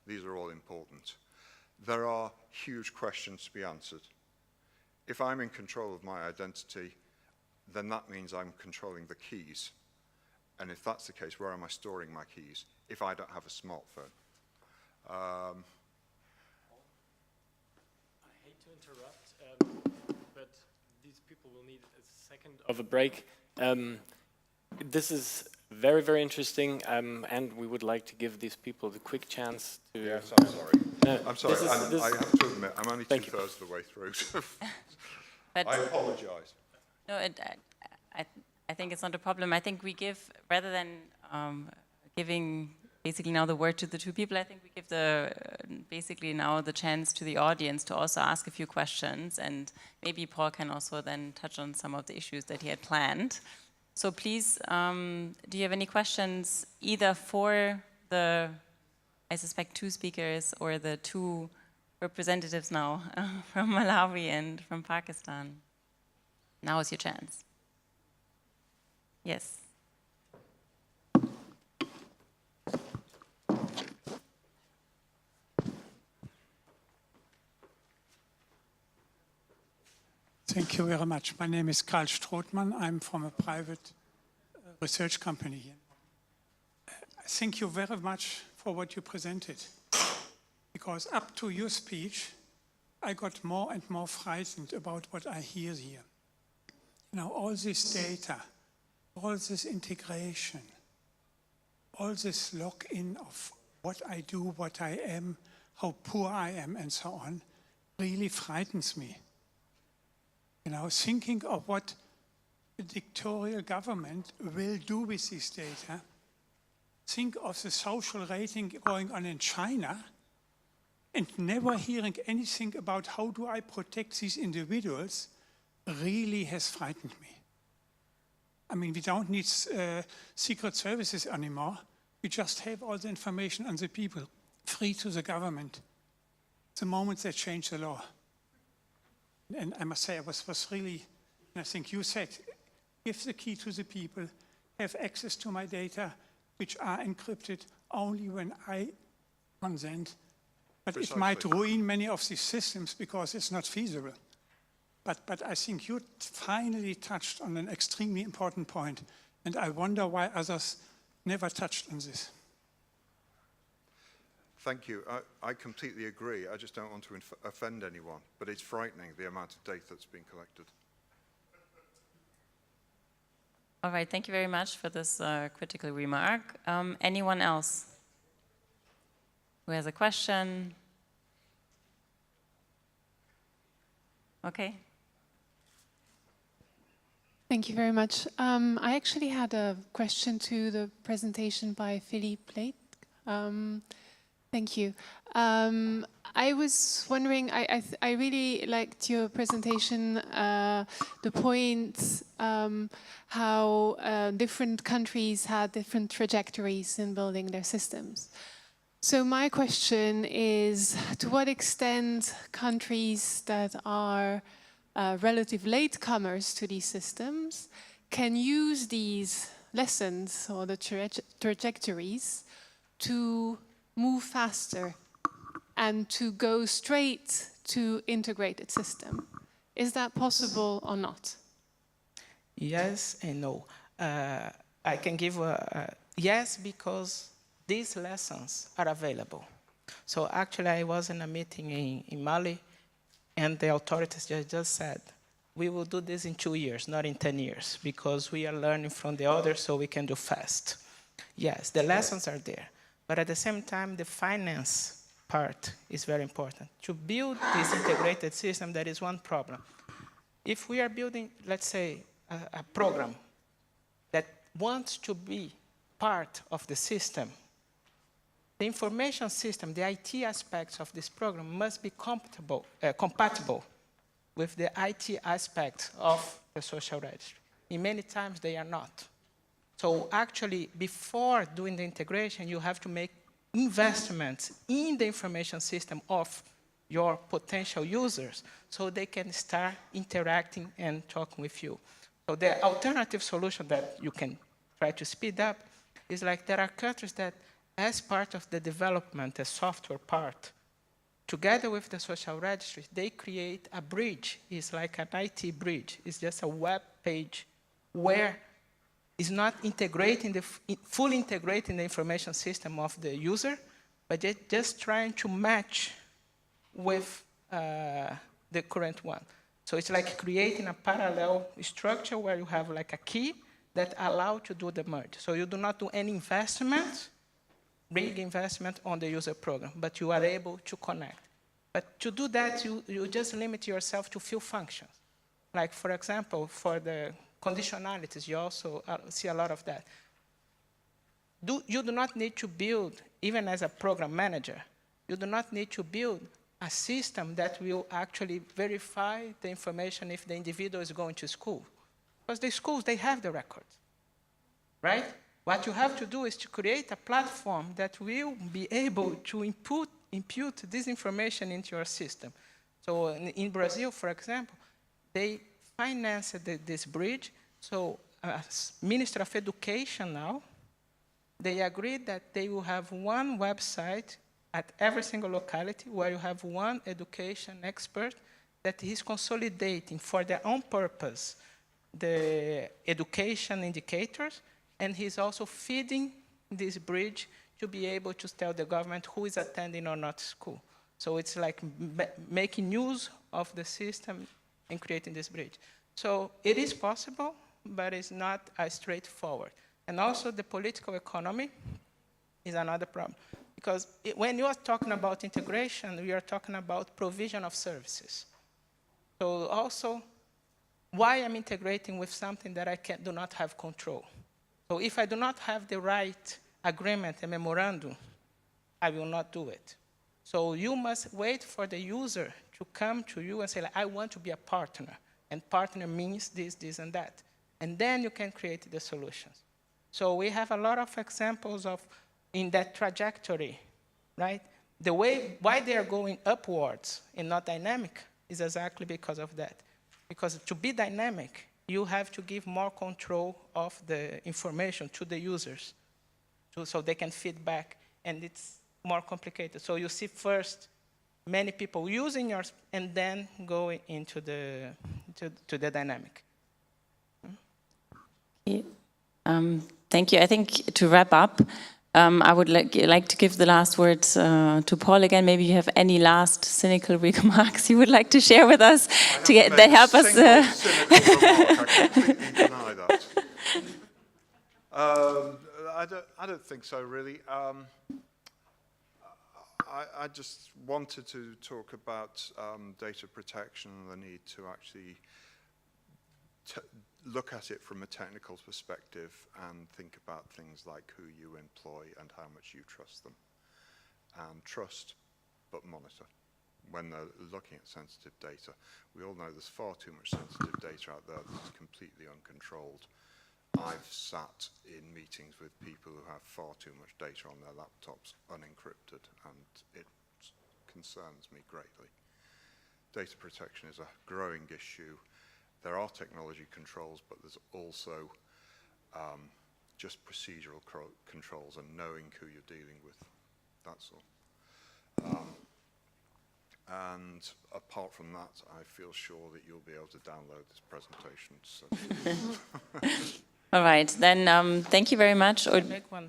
[SPEAKER 7] These are all important. There are huge questions to be answered. If I'm in control of my identity, then that means I'm controlling the keys. And if that's the case, where am I storing my keys if I don't have a smartphone?
[SPEAKER 1] I hate to interrupt, but these people will need a second of a break. This is very, very interesting, and we would like to give these people the quick chance to...
[SPEAKER 7] Yes, I'm sorry. I'm sorry, I have to admit, I'm only two-thirds of the way through.
[SPEAKER 2] But
[SPEAKER 7] I apologize.
[SPEAKER 2] no, I think it's not a problem. I think we give, rather than giving basically now the word to the two people, I think we give basically now the chance to the audience to also ask a few questions, and maybe Paul can also then touch on some of the issues that he had planned. So please, do you have any questions either for the, I suspect, two speakers or the two representatives now from Malawi and from Pakistan? Now is your chance. Yes.
[SPEAKER 8] Thank you very much. My name is Karl Strothmann. I'm from a private research company here. Thank you very much for what you presented, because up to your speech, I got more and more frightened about what I hear here. You know, all this data, all this integration, all this lock-in of what I do, what I am, how poor I am, and so on, really frightens me. You know, thinking of what the dictatorial government will do with this data. Think of the social rating going on in China and never hearing anything about how do I protect these individuals really has frightened me. I mean, we don't need secret services anymore. We just have all the information on the people, free to the government, the moment they change the law. And I must say, I was really, and I think you said, give the key to the people, have access to my data, which are encrypted only when I consent. But
[SPEAKER 7] Precisely.
[SPEAKER 8] it might ruin many of these systems because it's not feasible. But I think you finally touched on an extremely important point, and I wonder why others never touched on this.
[SPEAKER 7] Thank you. I completely agree. I just don't want to offend anyone, but it's frightening, the amount of data that's being collected.
[SPEAKER 2] All right, thank you very much for this critical remark. Anyone else who has a question? Okay.
[SPEAKER 9] Thank you very much. I actually had a question to the presentation by Phillippe Leite. Thank you. I was wondering, I really liked your presentation, the point how different countries had different trajectories in building their systems. So my question is, to what extent countries that are relative latecomers to these systems can use these lessons or the trajectories to move faster and to go straight to integrated system? Is that possible or not?
[SPEAKER 6] Yes and no. I can give a yes, because these lessons are available. So actually, I was in a meeting in Mali, and the authorities just said, we will do this in 2 years, not in 10 years, because we are learning from the others, so we can do fast. Yes, the lessons are there. But at the same time, the finance part is very important. To build this integrated system, there is one problem. If we are building, let's say, a program that wants to be part of the system, the information system, the IT aspects of this program must be compatible with the IT aspects of the social registry. In many times, they are not. So actually, before doing the integration, you have to make investments in the information system of your potential users so they can start interacting and talking with you. So the alternative solution that you can try to speed up is like there are countries that, as part of the development, the software part, together with the social registry, they create a bridge. It's like an IT bridge. It's just a web page where it's not integrating fully integrating the information system of the user, but just trying to match with the current one. So it's like creating a parallel structure where you have like a key that allows to do the merge. So you do not do any investment, big investment on the user program, but you are able to connect. But to do that, you just limit yourself to few functions. Like, for example, for the conditionalities, you also see a lot of that. You do not need to build, even as a program manager, you do not need to build a system that will actually verify the information if the individual is going to school. Because the schools, they have the records, right? What you have to do is to create a platform that will be able to impute this information into your system. So in Brazil, for example, they financed this bridge. So as Minister of Education now, they agreed that they will have one website at every single locality where you have one education expert that he's consolidating for their own purpose the education indicators, and he's also feeding this bridge to be able to tell the government who is attending or not school. So it's like making use of the system and creating this bridge. So it is possible, but it's not as straightforward. And also the political economy is another problem. Because when you are talking about integration, we are talking about provision of services. So also, why I'm integrating with something that I do not have control. So if I do not have the right agreement and memorandum, I will not do it. So you must wait for the user to come to you and say, like, I want to be a partner. And partner means this, this, and that. And then you can create the solutions. So we have a lot of examples of in that trajectory, right? The way, why they are going upwards and not dynamic is exactly because of that. Because to be dynamic, you have to give more control of the information to the users so they can feed back, and it's more complicated. So you see first many people using yours and then going into the, to the dynamic.
[SPEAKER 2] Thank you. I think to wrap up, I would like to give the last words to Paul again. Maybe you have any last cynical remarks you would like to share with us that help us.
[SPEAKER 7] Cynical remark. I completely deny that. I don't think so, really. I just wanted to talk about data protection and the need to actually look at it from a technical perspective and think about things like who you employ and how much you trust them. And trust, but monitor. When they're looking at sensitive data, we all know there's far too much sensitive data out there that's completely uncontrolled. I've sat in meetings with people who have far too much data on their laptops unencrypted, and it concerns me greatly. Data protection is a growing issue. There are technology controls, but there's also just procedural controls and knowing who you're dealing with. That's all. And apart from that, I feel sure that you'll be able to download this presentation. So.
[SPEAKER 2] All right, then thank you very much.
[SPEAKER 6] I'll make one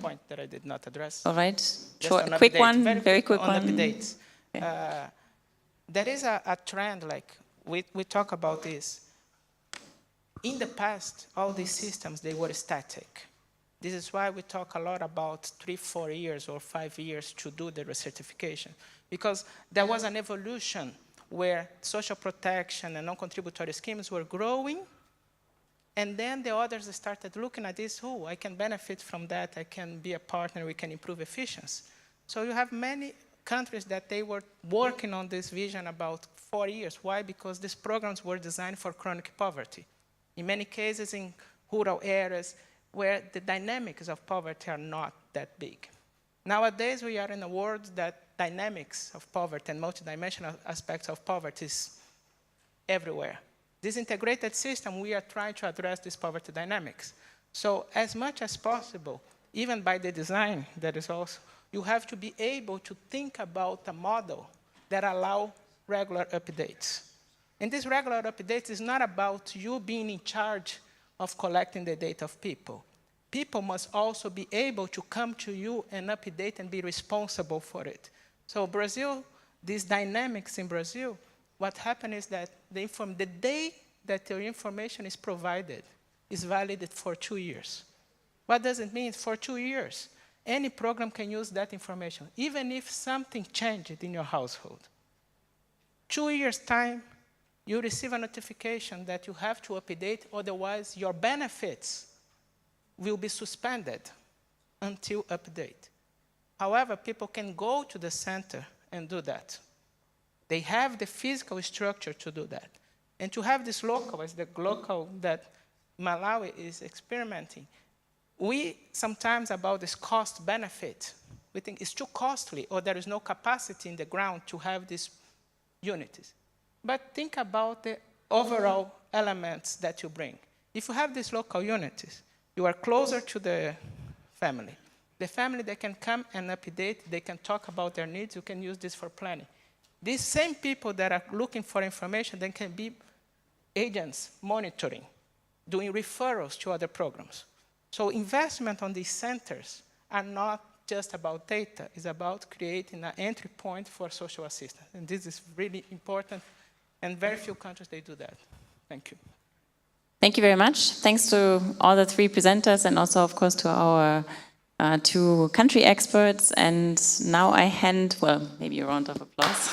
[SPEAKER 6] point that I did not address.
[SPEAKER 2] All right,
[SPEAKER 6] short,
[SPEAKER 2] quick one, very quick
[SPEAKER 6] on
[SPEAKER 2] one.
[SPEAKER 6] Updates. Okay. There is a trend, like we talk about this. In the past, all these systems, they were static. This is why we talk a lot about 3-4 years or 5 years to do the recertification. Because there was an evolution where social protection and non-contributory schemes were growing, and then the others started looking at this, oh, I can benefit from that, I can be a partner, we can improve efficiency. So you have many countries that they were working on this vision about 4 years. Why? Because these programs were designed for chronic poverty. In many cases in rural areas where the dynamics of poverty are not that big. Nowadays, we are in a world that dynamics of poverty and multidimensional aspects of poverty is everywhere. This integrated system, we are trying to address this poverty dynamics. So as much as possible, even by the design, that is also, you have to be able to think about a model that allow regular updates. And this regular updates is not about you being in charge of collecting the data of people. People must also be able to come to you and update and be responsible for it. So Brazil, these dynamics in Brazil, what happened is that the day that your information is provided is valid for 2 years. What does it mean? For 2 years, any program can use that information, even if something changed in your household. 2 years' time, you receive a notification that you have to update, otherwise your benefits will be suspended until update. However, people can go to the center and do that. They have the physical structure to do that. And to have this local, as the local that Malawi is experimenting, we sometimes about this cost benefit, we think it's too costly or there is no capacity in the ground to have these unities. But think about the overall elements that you bring. If you have these local unities, you are closer to the family. The family, they can come and update, they can talk about their needs, you can use this for planning. These same people that are looking for information then can be agents monitoring, doing referrals to other programs. So investment on these centers are not just about data, it's about creating an entry point for social assistance. And this is really important, and very few countries, they do that. Thank you.
[SPEAKER 2] Thank you very much. Thanks to all the three presenters and also, of course, to our two country experts. And now I hand, well, maybe a round of applause.